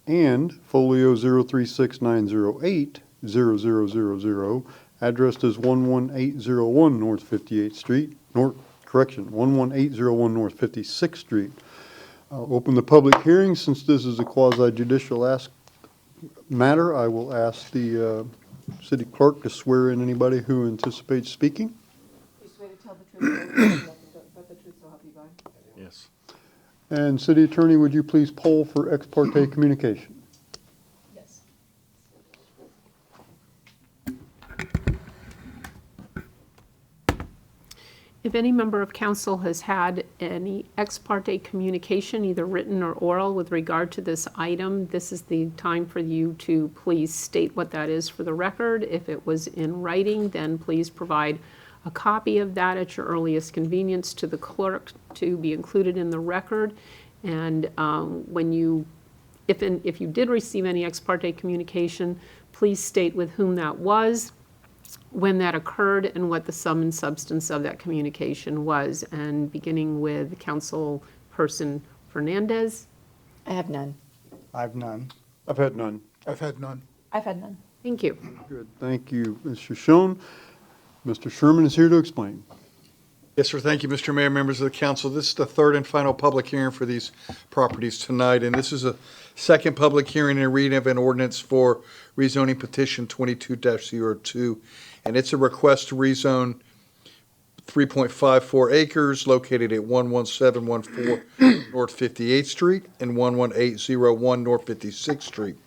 and folio 036908-0000 addressed as 11801 North 58th Street, 11801 North 56th Street. I'll open the public hearing. Since this is a quasi-judicial matter, I will ask the city clerk to swear in anybody who anticipates speaking. You swear to tell the truth, but the truth so help you God? Yes. And city attorney, would you please poll for ex parte communication? Yes. If any member of council has had any ex parte communication, either written or oral, with regard to this item, this is the time for you to please state what that is for the record. If it was in writing, then please provide a copy of that at your earliest convenience to the clerk to be included in the record. And if you did receive any ex parte communication, please state with whom that was. when that occurred and what the sum and substance of that communication was, and beginning with Councilperson Fernandez. I have none. I've none. I've had none. I've had none. I've had none. Thank you. Good, thank you, Ms. Shoshone. Mr. Sherman is here to explain. Yes, sir. Thank you, Mr. Mayor, members of the council. This is the third and final public hearing for these properties tonight, and this is a second public hearing and reading of an ordinance for rezoning petition 22-02, and it's a request to rezone 3.54 acres located at 11714 North 58th Street and 11801 North 56th Street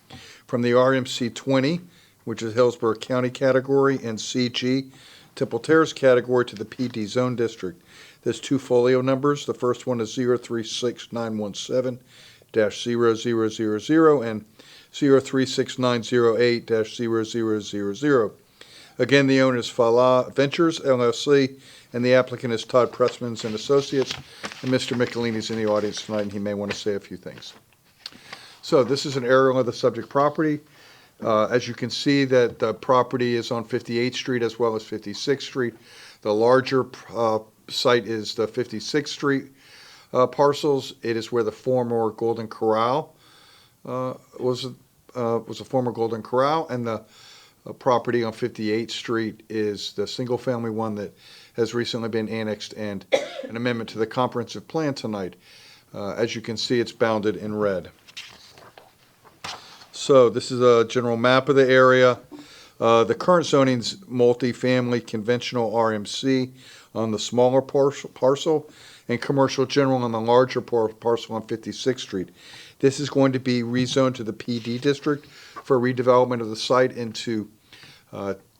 from the RMC 20, which is Hillsborough County category, and CG, Temple Terrace category, to the PD zone district. There's two folio numbers. The first one is 036917-0000 and 036908-0000. Again, the owner is Fala Ventures, LLC, and the applicant is Todd Pressmans and Associates. And Mr. Michelini is in the audience tonight, and he may want to say a few things. So this is an aerial of the subject property. As you can see, that the property is on 58th Street as well as 56th Street. The larger site is the 56th Street parcels. It is where the former Golden Corral was a former Golden Corral, and the property on 58th Street is the single-family one that has recently been annexed and an amendment to the comprehensive plan tonight. As you can see, it's bounded in red. So this is a general map of the area. The current zoning's multifamily conventional RMC on the smaller parcel and commercial general on the larger parcel on 56th Street. This is going to be rezoned to the PD district for redevelopment of the site into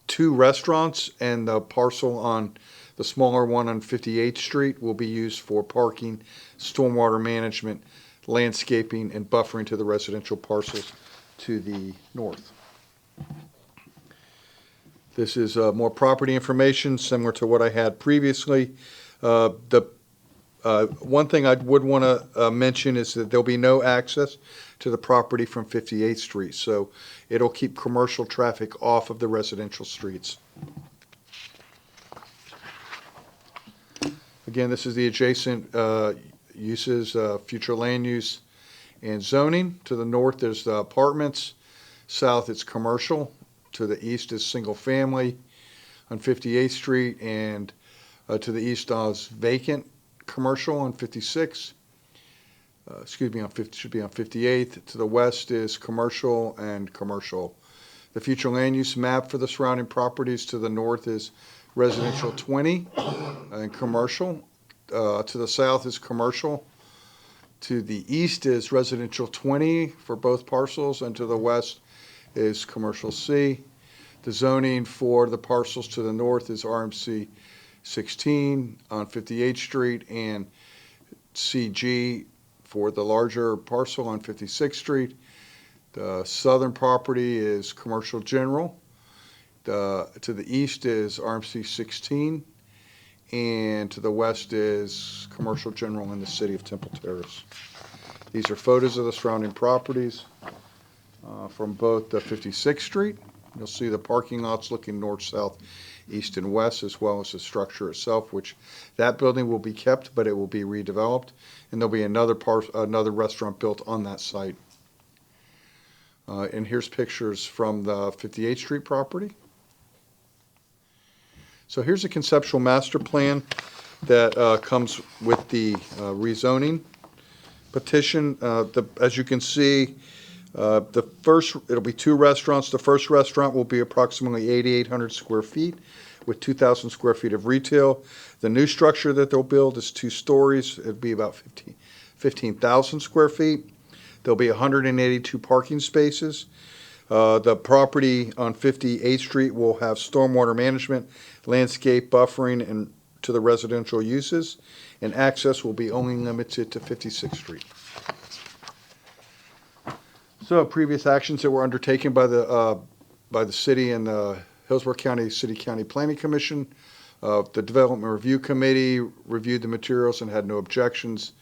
two restaurants, and the parcel on the smaller one on 58th Street will be used for parking, stormwater management, landscaping, and buffering to the residential parcels to the north. This is more property information similar to what I had previously. The one thing I would want to mention is that there'll be no access to the property from 58th Street, so it'll keep commercial traffic off of the residential streets. Again, this is the adjacent uses, future land use and zoning. To the north, there's the apartments. South, it's commercial. To the east is single family on 58th Street, and to the east is vacant commercial on 56. Should be on 58th. To the west is commercial and commercial. The future land use map for the surrounding properties to the north is residential 20 and commercial. To the south is commercial. To the east is residential 20 for both parcels, and to the west is commercial C. The zoning for the parcels to the north is RMC 16 on 58th Street and CG for the larger parcel on 56th Street. The southern property is commercial general. To the east is RMC 16, and to the west is commercial general in the city of Temple Terrace. These are photos of the surrounding properties from both the 56th Street. You'll see the parking lots looking north, south, east, and west, as well as the structure itself, which that building will be kept, but it will be redeveloped, and there'll be another restaurant built on that site. And here's pictures from the 58th Street property. So here's a conceptual master plan that comes with the rezoning petition. As you can see, it'll be two restaurants. The first restaurant will be approximately 8,800 square feet with 2,000 square feet of retail. The new structure that they'll build is 2 stories. It'll be about 15,000 square feet. There'll be 182 parking spaces. The property on 58th Street will have stormwater management, landscape buffering, and to the residential uses, and access will be only limited to 56th Street. So previous actions that were undertaken by the city and the Hillsborough County City County Planning Commission. The Development Review Committee reviewed the materials and had no objections.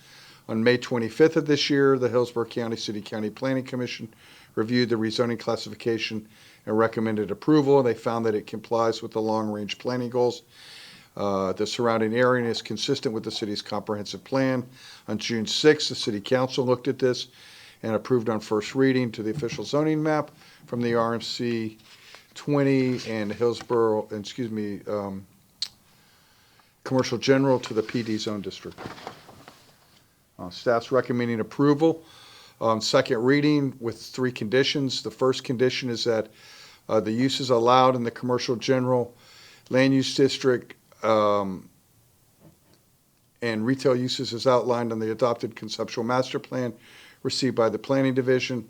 On May 25th of this year, the Hillsborough County City County Planning Commission reviewed the rezoning classification and recommended approval. They found that it complies with the long-range planning goals. The surrounding area is consistent with the city's comprehensive plan. On June 6th, the city council looked at this and approved on first reading to the official zoning map from the RMC 20 and Hillsborough, Commercial General to the PD zone district. Staff's recommending approval on second reading with 3 conditions. The first condition is that the uses allowed in the Commercial General Land Use District and retail uses as outlined on the adopted conceptual master plan received by the Planning Division.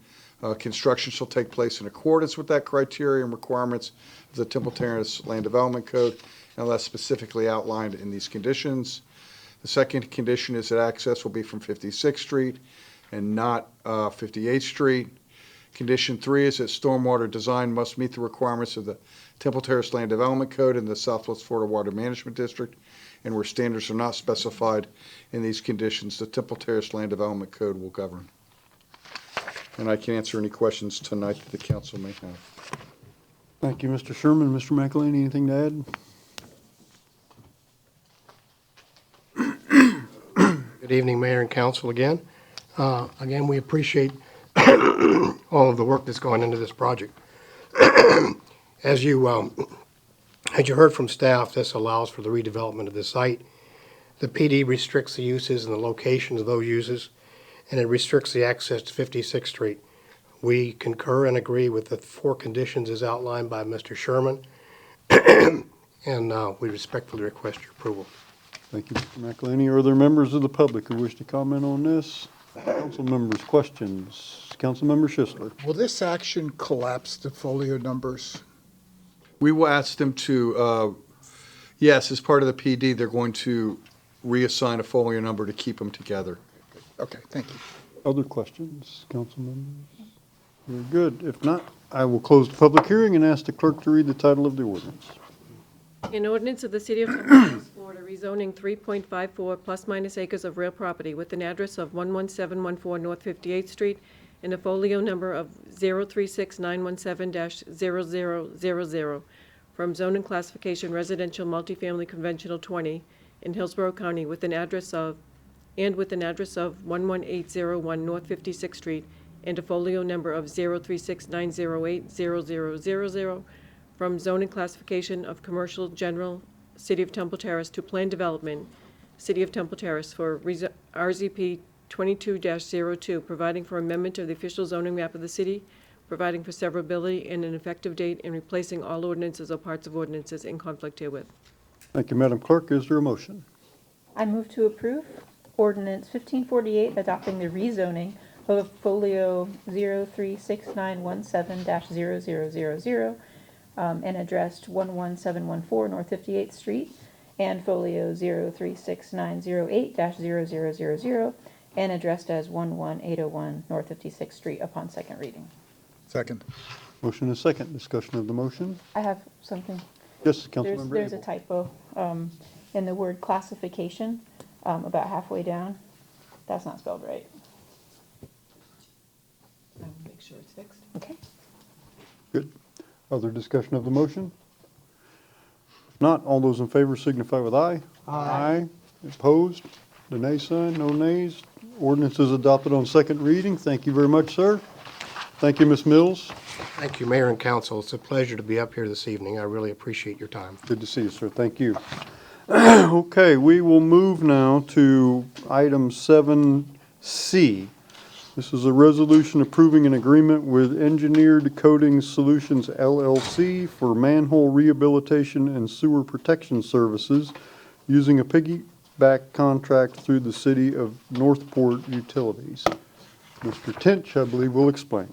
Construction shall take place in accordance with that criteria and requirements of the Temple Terrace Land Development Code unless specifically outlined in these conditions. The second condition is that access will be from 56th Street and not 58th Street. Condition 3 is that stormwater design must meet the requirements of the Temple Terrace Land Development Code and the Southwest Florida Water Management District, and where standards are not specified in these conditions, the Temple Terrace Land Development Code will govern. And I can answer any questions tonight that the council may have. Thank you, Mr. Sherman. Mr. McElhaney, anything to add? Good evening, Mayor and Council again. Again, we appreciate all of the work that's gone into this project. As you heard from staff, this allows for the redevelopment of the site. The PD restricts the uses and the locations of those uses, and it restricts the access to 56th Street. We concur and agree with the 4 conditions as outlined by Mr. Sherman, and we respectfully request your approval. Thank you, Mr. McElhaney. Are there members of the public who wish to comment on this? Council members, questions? Councilmember Schisler. Will this action collapse the folio numbers? We will ask them to, yes, as part of the PD, they're going to reassign a folio number to keep them together. Okay, thank you. Other questions, council members? Very good. If not, I will close the public hearing and ask the clerk to read the title of the ordinance. An ordinance of the City of Tampa, Florida, rezoning 3.54 plus-minus acres of real property with an address of 11714 North 58th Street and a folio number of 036917-0000 from zoning classification residential multifamily conventional 20 in Hillsborough County with an address of 11801 North 56th Street and a folio number of 036908-0000 from zoning classification of commercial general City of Temple Terrace to plan development City of Temple Terrace for RZP 22-02, providing for amendment of the official zoning map of the city, providing for severability and an effective date, and replacing all ordinances or parts of ordinances in conflict herewith. Thank you, Madam Clerk. Is there a motion? I move to approve ordinance 1548, adopting the rezoning of folio 036917-0000 and addressed 11714 North 58th Street, and folio 036908-0000 and addressed as 11801 North 56th Street upon second reading. Second. Motion is second. Discussion of the motion. I have something. Yes, Councilmember There's a Abel. typo in the word classification about halfway down. That's not spelled right. I will make sure it's fixed. Okay. Good. Other discussion of the motion? If not, all those in favor signify with aye. Aye. Opposed? The nay sign, no nays. Ordinance is adopted on second reading. Thank you very much, sir. Thank you, Ms. Mills. Thank you, Mayor and Council. It's a pleasure to be up here this evening. I really appreciate your time. Good to see you, sir. Thank you. Okay, we will move now to item 7C. This is a resolution approving an agreement with Engineered Coating Solutions LLC for manhole rehabilitation and sewer protection services using a piggyback contract through the City of Northport Utilities. Mr. Tinch, I believe, will explain.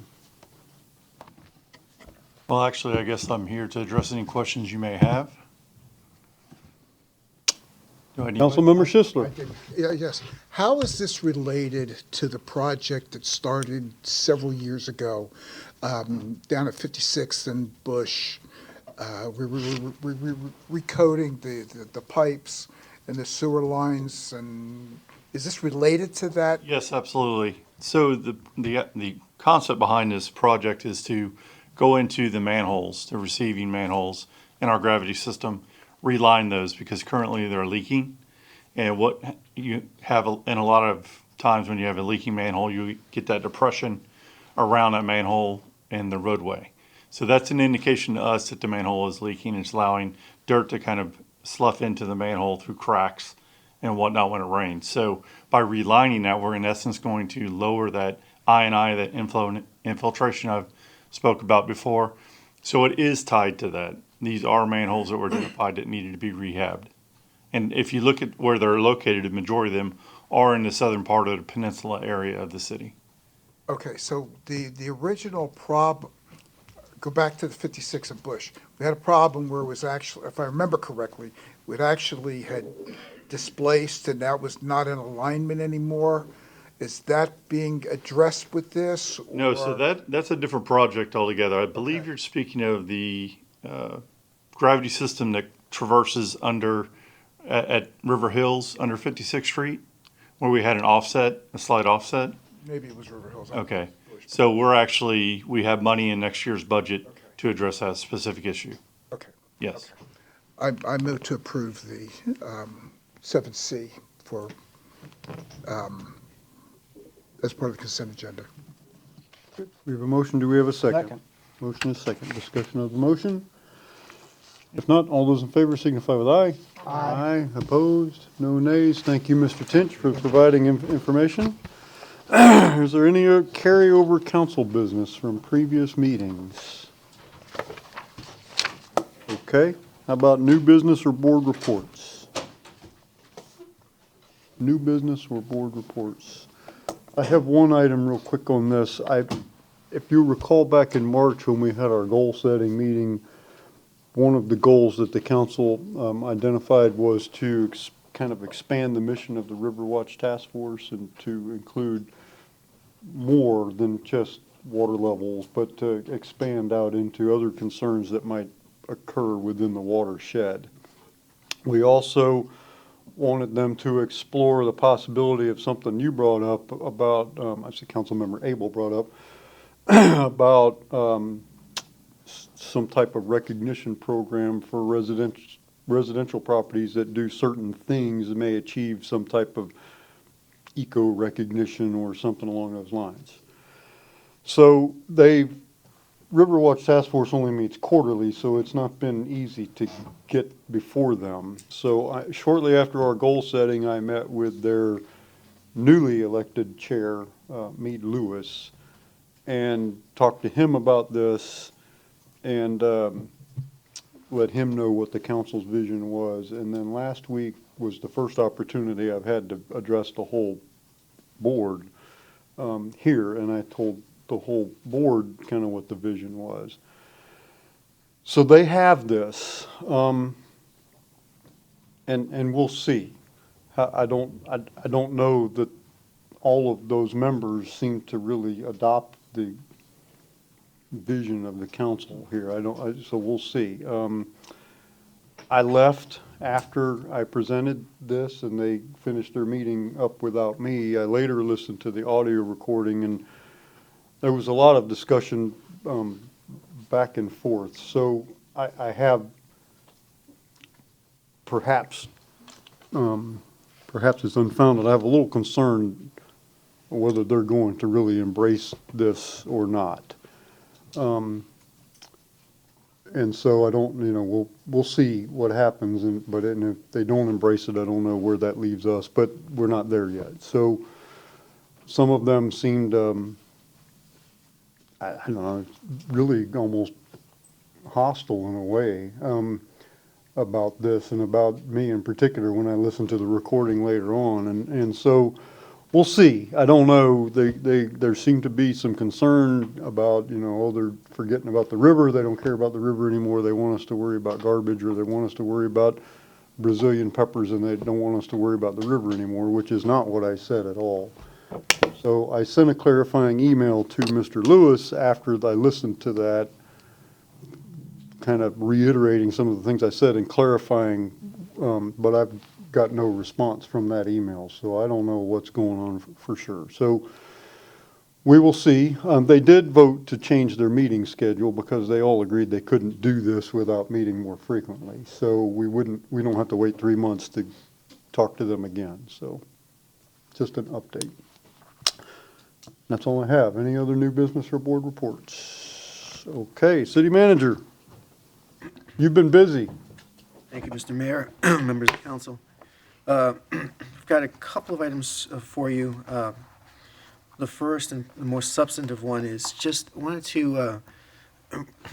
Well, actually, I guess I'm here to address any questions you may have. Councilmember Schisler. Yeah, yes. How is this related to the project that started several years ago down at 56th and Bush? We were recoating the pipes and the sewer lines, and Is this related to that? Yes, absolutely. So the concept behind this project is to go into the manholes, the receiving manholes in our gravity system, reline those because currently they're leaking. And what you have in a lot of times when you have a leaking manhole, you get that depression around that manhole in the roadway. So that's an indication to us that the manhole is leaking. It's allowing dirt to kind of slough into the manhole through cracks and whatnot when it rains. So by relining that, we're in essence going to lower that I&I, that infiltration I've spoke about before. So it is tied to that. These are manholes that were identified that needed to be rehabbed. And if you look at where they're located, the majority of them are in the southern part of the peninsula area of the city. Okay, so the original problem, go back to the 56 of Bush. We had a problem where it was actually, if I remember correctly, it actually had displaced and that was not in alignment anymore. Is that being addressed with this? No, or- so that's a different project altogether. I believe you're speaking of the gravity system that traverses under at River Hills under 56th Street, where we had an offset, a slight offset. Maybe it was River Hills. Okay, so we have money in next year's budget to address that specific issue. Okay. Yes. I move to approve the 7C for, as part of the consent agenda. We have a motion. Do we have a second? Second. Motion is second. Discussion of the motion. If not, all those in favor signify with aye. Aye. Opposed? No nays. Thank you, Mr. Tinch, for providing information. Is there any carryover council business from previous meetings? Okay. How about new business or board reports? New business or board reports? I have one item real quick on this. If you recall back in March when we had our goal-setting meeting, one of the goals that the council identified was to kind of expand the mission of the Riverwatch Task Force and to include more than just water levels, but to expand out into other concerns that might occur within the watershed. We also wanted them to explore the possibility of something you brought up about, I see Councilmember Abel brought up, about some type of recognition program for residential properties that do certain things that may achieve some type of eco recognition or something along those lines. So Riverwatch Task Force only meets quarterly, so it's not been easy to get before them. So shortly after our goal setting, I met with their newly elected chair, Meade Lewis, and talked to him about this and let him know what the council's vision was. And then last week was the first opportunity I've had to address the whole board here, and I told the whole board kind of what the vision was. So they have this, and we'll see. I don't know that all of those members seem to really adopt the vision of the council here. So we'll see. I left after I presented this and they finished their meeting up without me. I later listened to the audio recording and there was a lot of discussion back and forth. So I have perhaps it's unfounded. I have a little concern whether they're going to really embrace this or not. And so I don't, we'll see what happens. But if they don't embrace it, I don't know where that leaves us. But we're not there yet. So some of them seemed, I don't know, really almost hostile in a way about this and about me in particular when I listened to the recording later on. And so we'll see. I don't know. There seemed to be some concern about, they're forgetting about the river. They don't care about the river anymore. They want us to worry about garbage, or they want us to worry about Brazilian peppers, and they don't want us to worry about the river anymore, which is not what I said at all. So I sent a clarifying email to Mr. Lewis after I listened to that, kind of reiterating some of the things I said and clarifying, but I've got no response from that email, so I don't know what's going on for sure. So we will see. They did vote to change their meeting schedule because they all agreed they couldn't do this without meeting more frequently. So we don't have to wait 3 months to talk to them again. So just an update. That's all I have. Any other new business or board reports? Okay, city manager, you've been busy. Thank you, Mr. Mayor, members of council. I've got a couple of items for you. The first and the more substantive one is just wanted to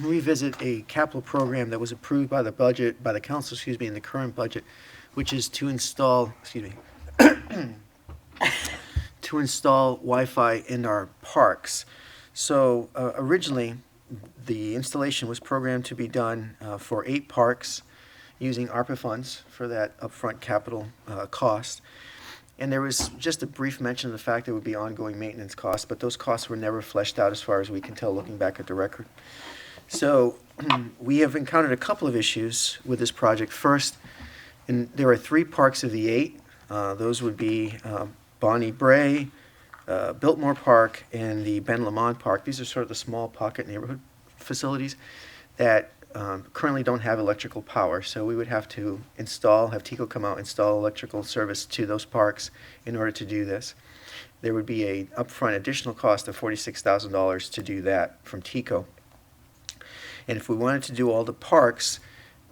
revisit a capital program that was approved by the budget, by the council, in the current budget, which is to install, to install Wi-Fi in our parks. So originally, the installation was programmed to be done for 8 parks using ARPA funds for that upfront capital cost. And there was just a brief mention of the fact there would be ongoing maintenance costs, but those costs were never fleshed out as far as we can tell looking back at the record. So we have encountered a couple of issues with this project. First, there are 3 parks of the 8. Those would be Bonnie Bray, Biltmore Park, and the Ben Lamont Park. These are sort of the small pocket neighborhood facilities that currently don't have electrical power. So we would have to have TECO come out, install electrical service to those parks in order to do this. There would be a upfront additional cost of $46,000 to do that from TECO. And if we wanted to do all the parks,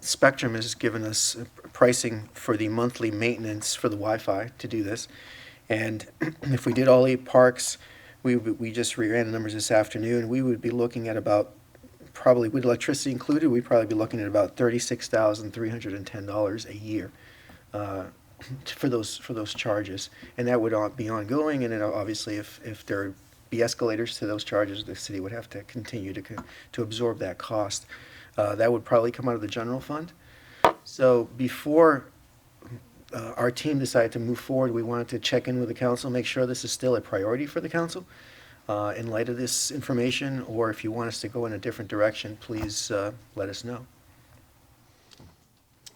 Spectrum has given us pricing for the monthly maintenance for the Wi-Fi to do this. And if we did all 8 parks, we just ran the numbers this afternoon, we would be looking at about, probably with electricity included, we'd probably be looking at about $36,310 a year for those charges. And that would be ongoing, and then obviously if there be escalators to those charges, the city would have to continue to absorb that cost. That would probably come out of the general fund. So before our team decided to move forward, we wanted to check in with the council, make sure this is still a priority for the council in light of this information, or if you want us to go in a different direction, please let us know.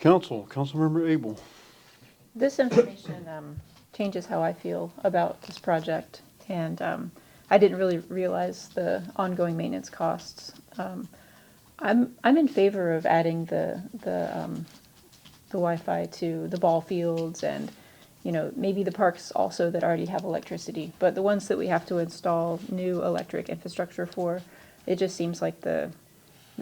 Councilmember Abel. This information changes how I feel about this project, and I didn't really realize the ongoing maintenance costs. I'm in favor of adding the Wi-Fi to the ball fields and, maybe the parks also that already have electricity. But the ones that we have to install new electric infrastructure for, it just seems like the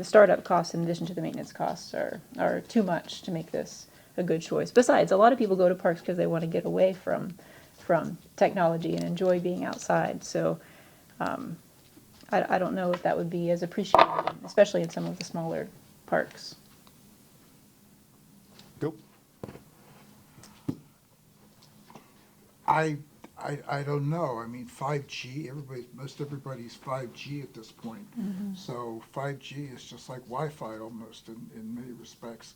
startup costs in addition to the maintenance costs are too much to make this a good choice. Besides, a lot of people go to parks because they want to get away from technology and enjoy being outside. So I don't know if that would be as appreciated, especially in some of the smaller parks. Go. I don't know. I mean, 5G, most everybody's 5G at this point. Mm-hmm. So 5G is just like Wi-Fi almost in many respects.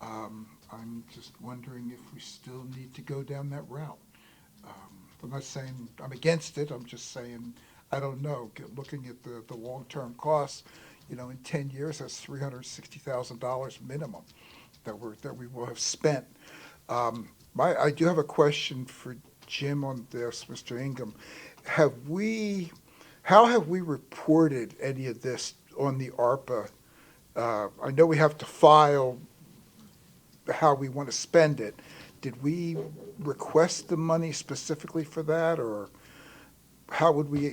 I'm just wondering if we still need to go down that route. I'm not saying I'm against it. I'm just saying I don't know. Looking at the long-term costs, in 10 years, that's $360,000 minimum that we will have spent. I do have a question for Jim on this, Mr. Ingham. How have we reported any of this on the ARPA? I know we have to file how we want to spend it. Did we request the money specifically for that, or how would we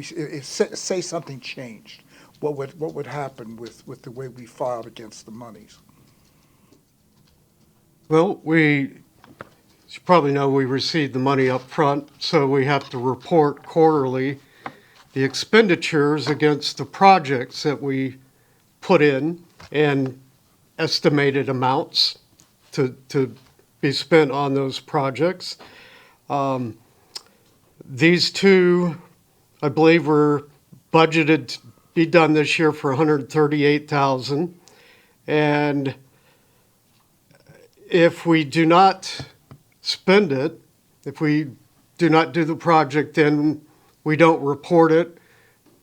say something changed? What would happen with the way we filed against the monies? Well, as you probably know, we received the money up front, so we have to report quarterly the expenditures against the projects that we put in and estimated amounts to be spent on those projects. These 2, I believe, were budgeted to be done this year for $138,000. And if we do not spend it, if we do not do the project, then we don't report it.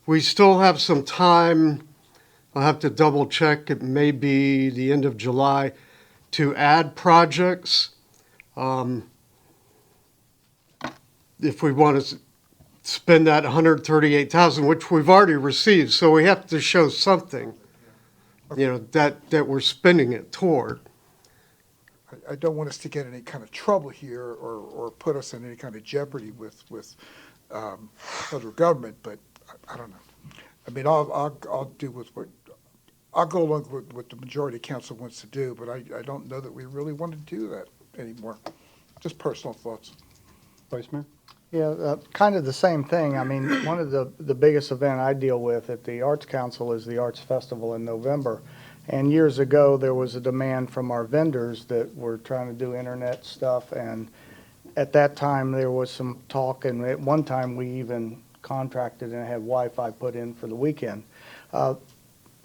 We still have some time. I'll have to double check. It may be the end of July to add projects. If we want to spend that 138,000, which we've already received, so we have to show something, that we're spending it toward. I don't want us to get in any kind of trouble here or put us in any kind of jeopardy with federal government, but I don't know. I mean, I'll do with what, I'll go along with what the majority of council wants to do, but I don't know that we really want to do that anymore. Just personal thoughts. Vice Mayor? Yeah, kind of the same thing. I mean, one of the biggest event I deal with at the Arts Council is the Arts Festival in November. And years ago, there was a demand from our vendors that were trying to do internet stuff. And at that time, there was some talk, and at one time, we even contracted and had Wi-Fi put in for the weekend. The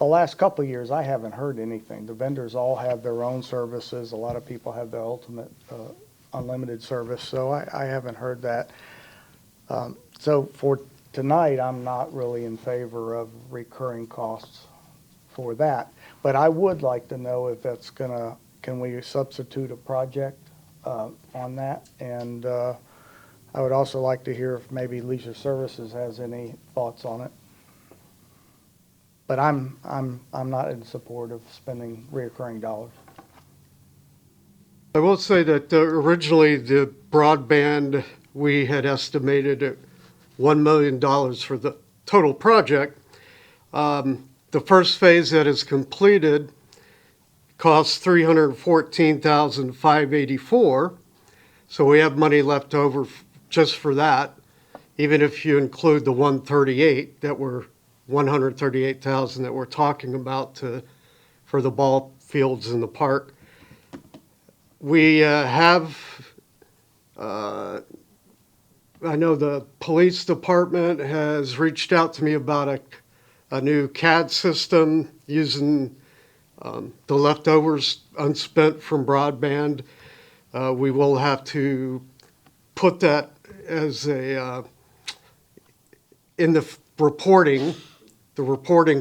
last couple of years, I haven't heard anything. The vendors all have their own services. A lot of people have their ultimate unlimited service, so I haven't heard that. So for tonight, I'm not really in favor of recurring costs for that. But I would like to know if that's can we substitute a project on that? And I would also like to hear if maybe Leisure Services has any thoughts on it. But I'm not in support of spending recurring dollars. I will say that originally the broadband, we had estimated at $1 million for the total project. The first phase that is completed costs $314,584. So we have money left over just for that, even if you include the 138 that we're 138,000 that we're talking about for the ball fields in the park. We have, I know the police department has reached out to me about a new CAD system using the leftovers unspent from broadband. We will have to put that as in the reporting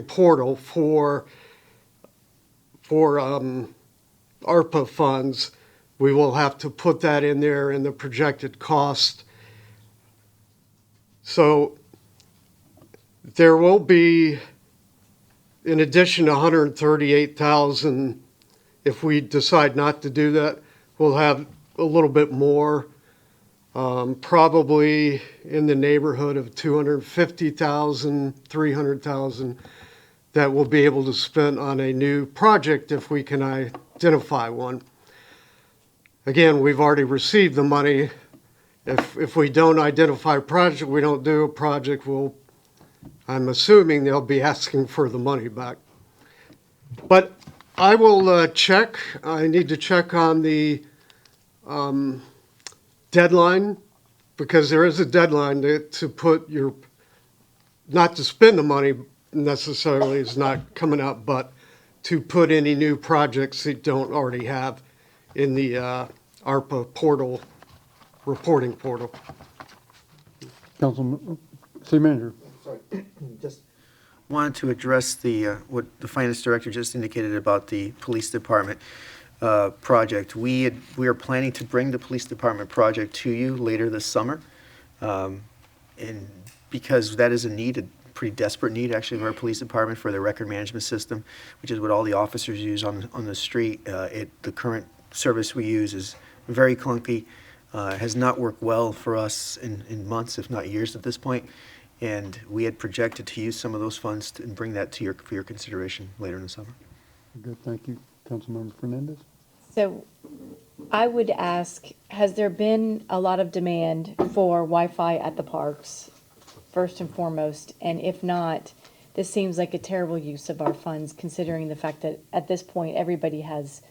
portal for ARPA funds. We will have to put that in there in the projected cost. So there will be, in addition to 138,000, if we decide not to do that, we'll have a little bit more, probably in the neighborhood of 250,000, 300,000 that we'll be able to spend on a new project if we can identify one. Again, we've already received the money. If we don't identify a project, we don't do a project, I'm assuming they'll be asking for the money back. But I will check. I need to check on the deadline, because there is a deadline to put not to spend the money necessarily is not coming up, but to put any new projects that don't already have in the ARPA portal, reporting portal. Councilman, City Manager. Sorry, just wanted to address what the finance director just indicated about the police department project. We are planning to bring the police department project to you later this summer, and because that is a need, a pretty desperate need actually of our police department for their record management system, which is what all the officers use on the street. The current service we use is very clunky, has not worked well for us in months, if not years at this point. And we had projected to use some of those funds and bring that to for your consideration later in the summer. Good, thank you. Councilmember Fernandez. So I would ask, has there been a lot of demand for Wi-Fi at the parks, first and foremost? And if not, this seems like a terrible use of our funds, considering the fact that at this point, everybody has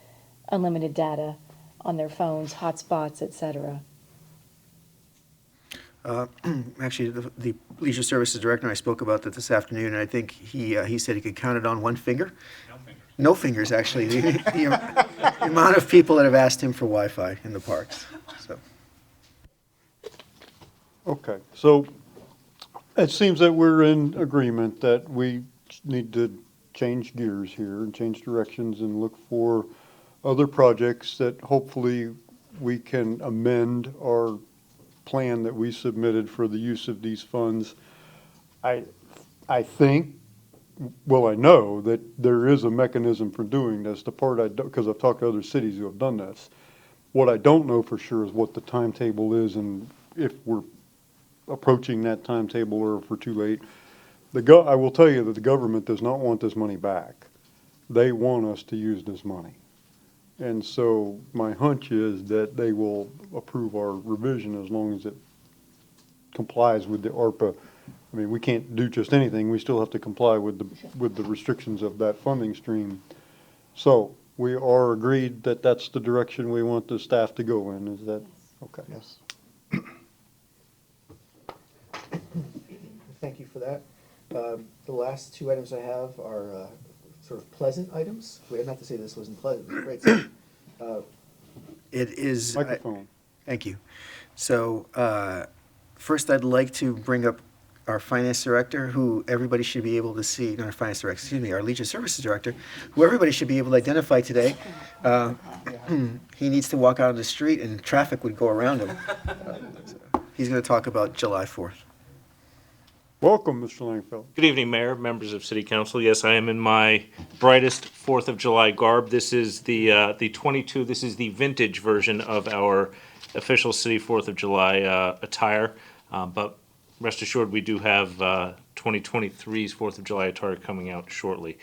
unlimited data on their phones, hotspots, et cetera. Actually, the Leisure Services Director and I spoke about that this afternoon, and I think he said he could count it on one finger. No fingers, actually. The amount of people that have asked him for Wi-Fi in the parks. So. Okay, so it seems that we're in agreement that we need to change gears here and change directions and look for other projects that hopefully we can amend our plan that we submitted for the use of these funds. I think, well, I know that there is a mechanism for doing this. The part I don't, because I've talked to other cities who have done this. What I don't know for sure is what the timetable is and if we're approaching that timetable or if we're too late. I will tell you that the government does not want this money back. They want us to use this money. And so my hunch is that they will approve our revision as long as it complies with the ARPA. I mean, we can't do just anything. We still have to comply with the restrictions of that funding stream. So we are agreed that that's the direction we want the staff to go in. Is that okay? Yes. Thank you for that. The last two items I have are sort of pleasant items. Not to say this wasn't pleasant, it was great stuff. It is. Microphone. Thank you. So first I'd like to bring up our finance director, who everybody should be able to see, not our finance director, excuse me, our Legion Services director, who everybody should be able to identify today. He needs to walk out on the street and traffic would go around him. He's going to talk about July 4th. Welcome, Mr. Langfeld. Good evening, Mayor, members of City Council. Yes, I am in my brightest 4th of July garb. This is the 22, this is the vintage version of our official City 4th of July attire. But rest assured, we do have 2023's 4th of July attire coming out shortly.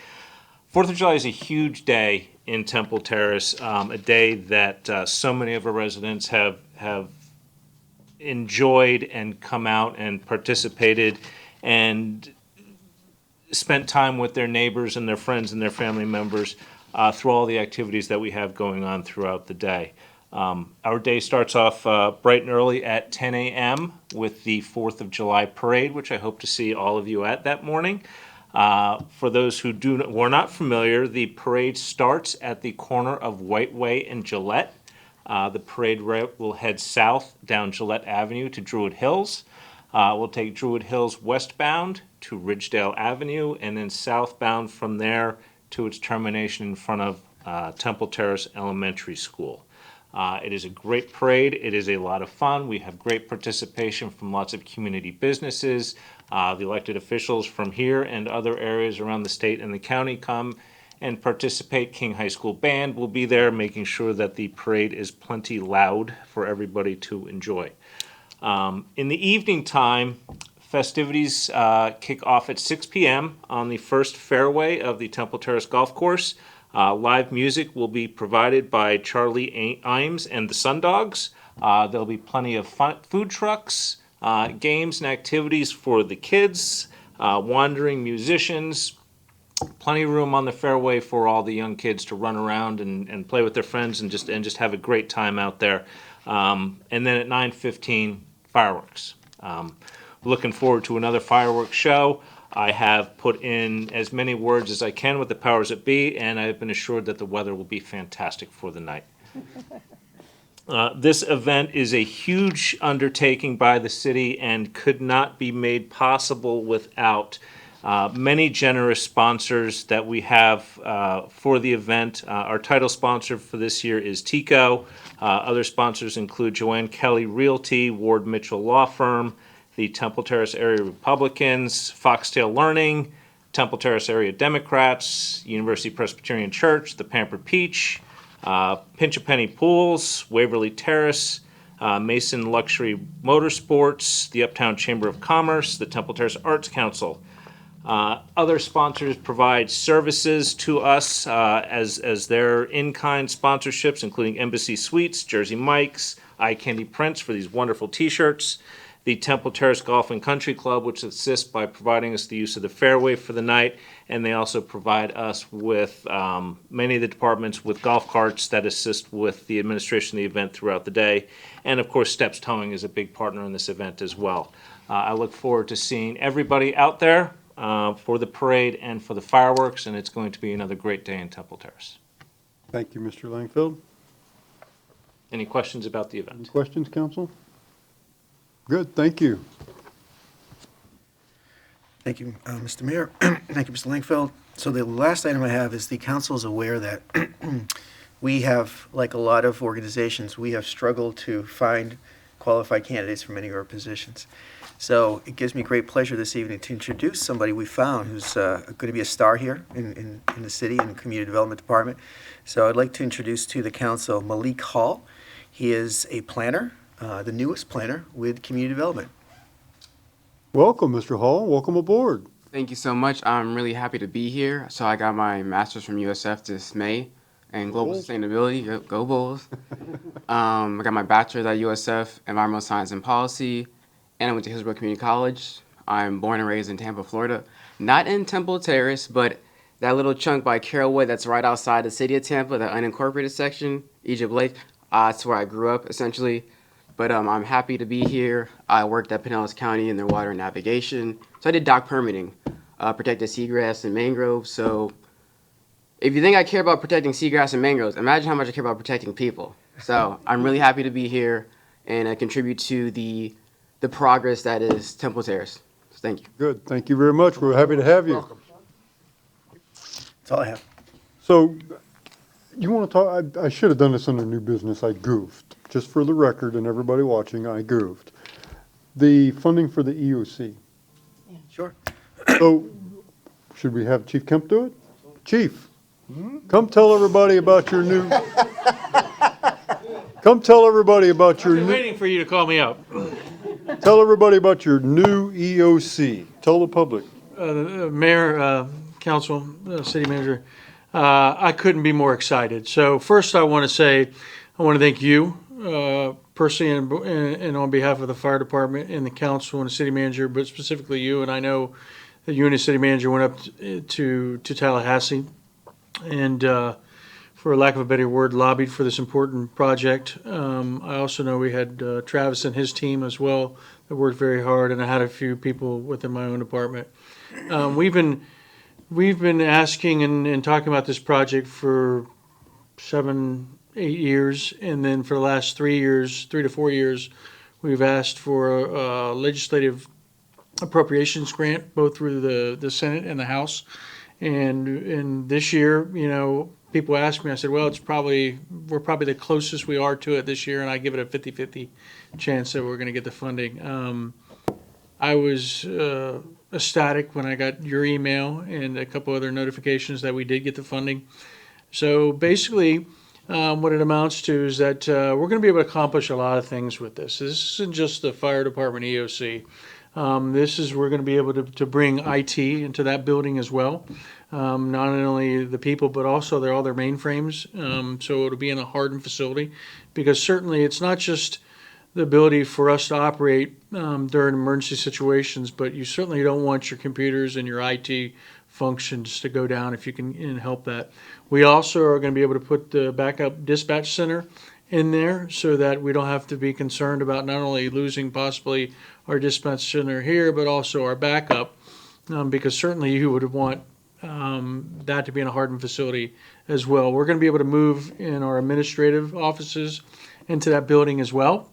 4th of July is a huge day in Temple Terrace, a day that so many of our residents have enjoyed and come out and participated and spent time with their neighbors and their friends and their family members through all the activities that we have going on throughout the day. Our day starts off bright and early at 10 a.m. with the 4th of July parade, which I hope to see all of you at that morning. For those who are not familiar, the parade starts at the corner of White Way and Gillette. The parade route will head south down Gillette Avenue to Druid Hills. We'll take Druid Hills westbound to Ridgedale Avenue and then southbound from there to its termination in front of Temple Terrace Elementary School. It is a great parade. It is a lot of fun. We have great participation from lots of community businesses. The elected officials from here and other areas around the state and the county come and participate. King High School Band will be there, making sure that the parade is plenty loud for everybody to enjoy. In the evening time, festivities kick off at 6 p.m. on the first fairway of the Temple Terrace Golf Course. Live music will be provided by Charlie Imes and the Sundogs. There'll be plenty of food trucks, games and activities for the kids, wandering musicians, plenty of room on the fairway for all the young kids to run around and play with their friends and just have a great time out there. And then at 9:15, fireworks. Looking forward to another fireworks show. I have put in as many words as I can with the powers that be, and I've been assured that the weather will be fantastic for the night. This event is a huge undertaking by the city and could not be made possible without many generous sponsors that we have for the event. Our title sponsor for this year is TICO. Other sponsors include Joanne Kelly Realty, Ward Mitchell Law Firm, the Temple Terrace Area Republicans, Foxtail Learning, Temple Terrace Area Democrats, University Presbyterian Church, the Pampered Peach, Pinch a Penny Pools, Waverly Terrace, Mason Luxury Motorsports, the Uptown Chamber of Commerce, the Temple Terrace Arts Council. Other sponsors provide services to us as their in-kind sponsorships, including Embassy Suites, Jersey Mike's, Eye Candy Prints for these wonderful T-shirts, the Temple Terrace Golf and Country Club, which assists by providing us the use of the fairway for the night, and they also provide us with many of the departments with golf carts that assist with the administration of the event throughout the day. And of course, Steps Towing is a big partner in this event as well. I look forward to seeing everybody out there for the parade and for the fireworks, and it's going to be another great day in Temple Terrace. Thank you, Mr. Langfeld. Any questions about the event? Any questions, council? Good, thank you. Thank you, Mr. Mayor. Thank you, Mr. Langfeld. So the last item I have is the council is aware that we have, like a lot of organizations, we have struggled to find qualified candidates for many of our positions. So it gives me great pleasure this evening to introduce somebody we found who's going to be a star here in the city and community development department. So I'd like to introduce to the council Malik Hall. He is a planner, the newest planner with community development. Welcome, Mr. Hall. Welcome aboard. Thank you so much. I'm really happy to be here. So I got my master's from USF this May in global sustainability. Go Bulls. I got my bachelor's at USF, environmental science and policy, and I went to Hillsborough Community College. I'm born and raised in Tampa, Florida. Not in Temple Terrace, but that little chunk by Carrollwood that's right outside the city of Tampa, that unincorporated section, Egypt Lake. That's where I grew up, essentially. But I'm happy to be here. I worked at Pinellas County in their water navigation. So I did dock permitting, protected seagrass and mangroves. So if you think I care about protecting seagrass and mangroves, imagine how much I care about protecting people. So I'm really happy to be here and contribute to the progress that is Temple Terrace. So thank you. Good. Thank you very much. We're happy to have you. Welcome. That's all I have. So you want to talk? I should have done this under new business. I goofed. Just for the record and everybody watching, I goofed. The funding for the EOC. Yeah, sure. So should we have Chief Kemp do it? Chief, come tell everybody about your new. Come tell everybody about your I've been new. waiting for you to call me up. Tell everybody about your new EOC. Tell the public. Mayor, council, city manager, I couldn't be more excited. So first I want to say, I want to thank you personally and on behalf of the fire department and the council and the city manager, but specifically you. And I know that you and the city manager went up to Tallahassee and for lack of a better word, lobbied for this important project. I also know we had Travis and his team as well that worked very hard, and I had a few people within my own department. We've been asking and talking about this project for 7-8 years, and then for the last 3 to 4 years, we've asked for a legislative appropriations grant, both through the Senate and the House. And this year, people ask me, I said, well, we're probably the closest we are to it this year, and I give it a 50-50 chance that we're going to get the funding. I was ecstatic when I got your email and a couple other notifications that we did get the funding. So basically, what it amounts to is that we're going to be able to accomplish a lot of things with this. This isn't just the fire department EOC. We're going to be able to bring IT into that building as well. Not only the people, but also all their mainframes. So it'll be in a hardened facility, because certainly it's not just the ability for us to operate during emergency situations, but you certainly don't want your computers and your IT functions to go down if you can help that. We also are going to be able to put the backup dispatch center in there so that we don't have to be concerned about not only losing possibly our dispatch center here, but also our backup, because certainly you would want that to be in a hardened facility as well. We're going to be able to move in our administrative offices into that building as well,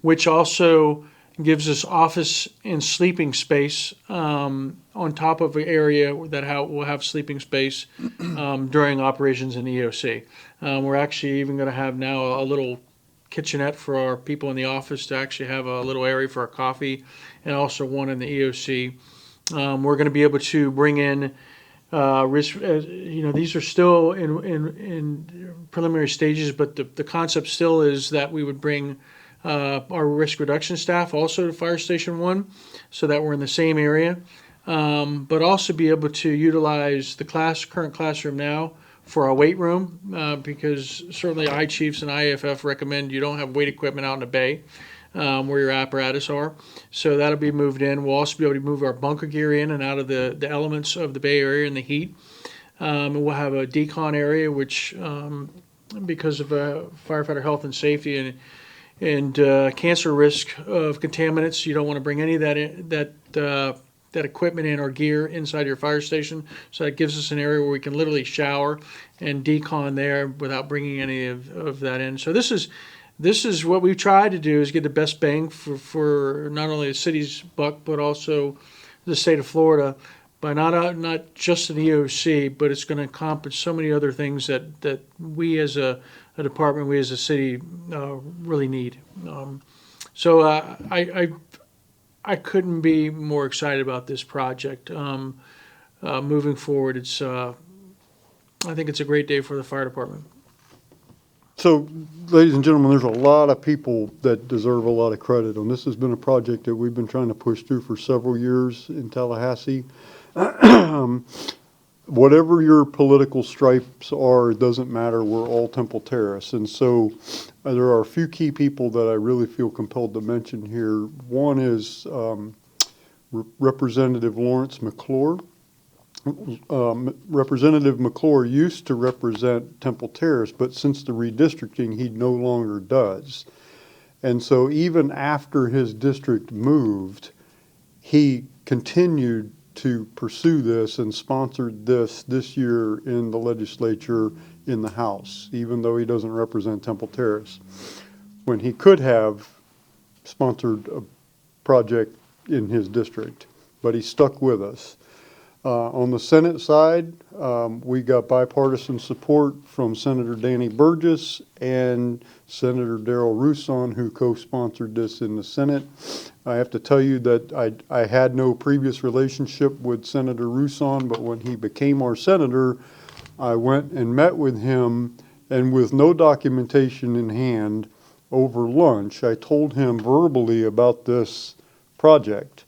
which also gives us office and sleeping space on top of an area that will have sleeping space during operations in EOC. We're actually even going to have now a little kitchenette for our people in the office to actually have a little area for our coffee, and also one in the EOC. We're going to be able to bring in risk. These are still in preliminary stages, but the concept still is that we would bring our risk reduction staff also to Fire Station 1, so that we're in the same area, but also be able to utilize the current classroom now for our weight room, because certainly I-Chiefs and IAFF recommend you don't have weight equipment out in the bay where your apparatus are. So that'll be moved in. We'll also be able to move our bunker gear in and out of the elements of the Bay Area and the heat. And we'll have a decon area, which because of firefighter health and safety and cancer risk of contaminants, you don't want to bring any of that equipment in or gear inside your fire station. So that gives us an area where we can literally shower and decon there without bringing any of that in. So this is what we've tried to do, is get the best bang for not only the city's buck, but also the state of Florida by not just an EOC, but it's going to encompass so many other things that we as a department, we as a city really need. So I couldn't be more excited about this project. Moving forward, I think it's a great day for the fire department. So, ladies and gentlemen, there's a lot of people that deserve a lot of credit on this. Has been a project that we've been trying to push through for several years in Tallahassee. Whatever your political stripes are, it doesn't matter. We're all Temple Terrace. And so there are a few key people that I really feel compelled to mention here. One is Representative Lawrence McClure. Representative McClure used to represent Temple Terrace, but since the redistricting, he no longer does. And so even after his district moved, he continued to pursue this and sponsored this year in the legislature in the House, even though he doesn't represent Temple Terrace, when he could have sponsored a project in his district, but he stuck with us. On the Senate side, we got bipartisan support from Senator Danny Burgess and Senator Darrell Rousson, who co-sponsored this in the Senate. I have to tell you that I had no previous relationship with Senator Rousson, but when he became our senator, I went and met with him, and with no documentation in hand, over lunch, I told him verbally about this project.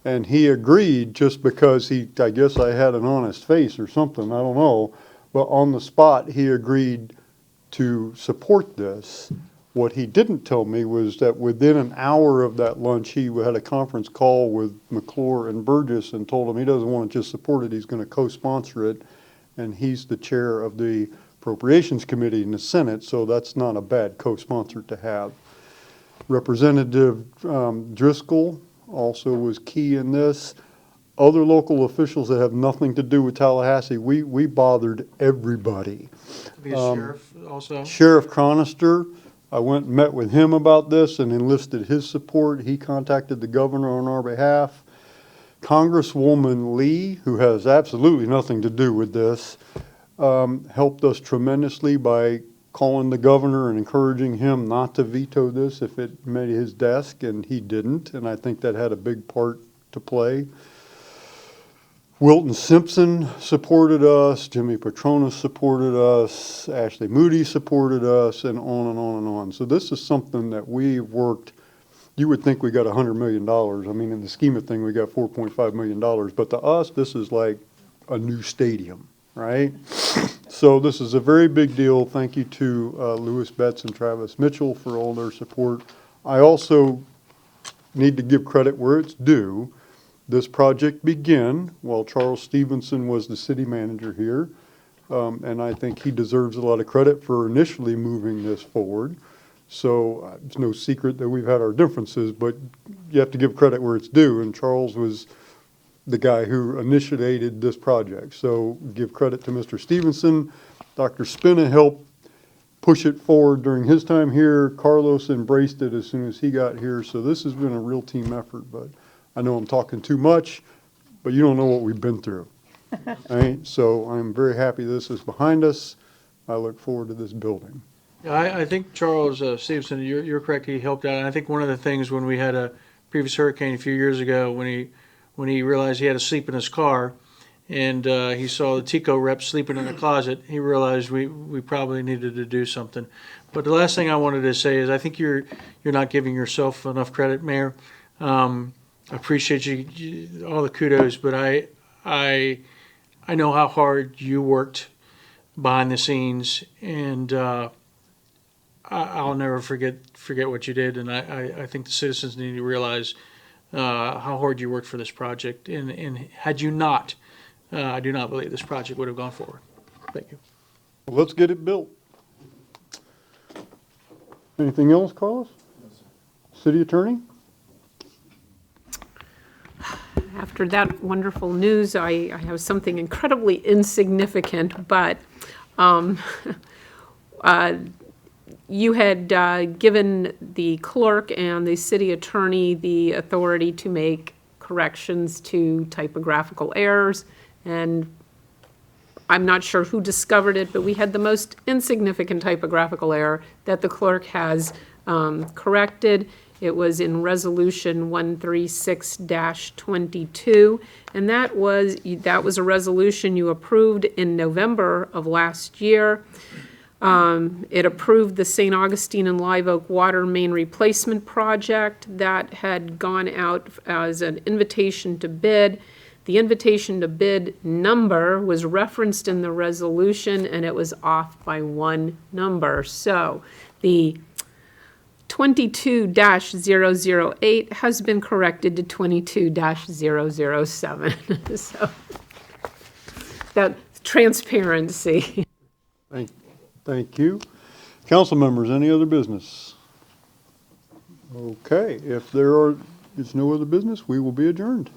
And he agreed just because I guess I had an honest face or something, I don't know. But on the spot, he agreed to support this. What he didn't tell me was that within an hour of that lunch, he had a conference call with McClure and Burgess and told him he doesn't want to just support it, he's going to co-sponsor it. And he's the chair of the Appropriations Committee in the Senate, so that's not a bad co-sponsor to have. Representative Driscoll also was key in this. Other local officials that have nothing to do with Tallahassee, we bothered everybody. The sheriff also? Sheriff Cronister, I went and met with him about this and enlisted his support. He contacted the governor on our behalf. Congresswoman Lee, who has absolutely nothing to do with this, helped us tremendously by calling the governor and encouraging him not to veto this if it made his desk, and he didn't, and I think that had a big part to play. Wilton Simpson supported us, Jimmy Petronas supported us, Ashley Moody supported us, and on and on and on. So this is something that we've worked, you would think we got $100 million. I mean, in the scheme of things, we got $4.5 million, but to us, this is like a new stadium, right? So this is a very big deal. Thank you to Louis Betts and Travis Mitchell for all their support. I also need to give credit where it's due. This project began while Charles Stevenson was the city manager here, and I think he deserves a lot of credit for initially moving this forward. So it's no secret that we've had our differences, but you have to give credit where it's due, and Charles was the guy who initiated this project. So give credit to Mr. Stevenson. Dr. Spina helped push it forward during his time here. Carlos embraced it as soon as he got here. So this has been a real team effort, but I know I'm talking too much, but you don't know what we've been through. Right? So I'm very happy this is behind us. I look forward to this building. I think Charles Stevenson, you're correct. He helped out. And I think one of the things when we had a previous hurricane a few years ago, when he realized he had to sleep in his car, and he saw the TICO rep sleeping in the closet, he realized we probably needed to do something. But the last thing I wanted to say is I think you're not giving yourself enough credit, Mayor. I appreciate you all the kudos, but I know how hard you worked behind the scenes, and I'll never forget what you did, and I think the citizens need to realize how hard you worked for this project, and had you not, I do not believe this project would have gone forward. Thank you. Well, let's get it built. Anything else, Carlos? City Attorney? After that wonderful news, I have something incredibly insignificant, but you had given the clerk and the city attorney the authority to make corrections to typographical errors, and I'm not sure who discovered it, but we had the most insignificant typographical error that the clerk has corrected. It was in Resolution 136-22, and that was a resolution you approved in November of last year. It approved the St. Augustine and Live Oak Water Main Replacement Project that had gone out as an invitation to bid. The invitation to bid number was referenced in the resolution, and it was off by one number. So the 22-008 has been corrected to 22-007. So that transparency. Thank you. Council members, any other business? Okay, if there is no other business, we will be adjourned.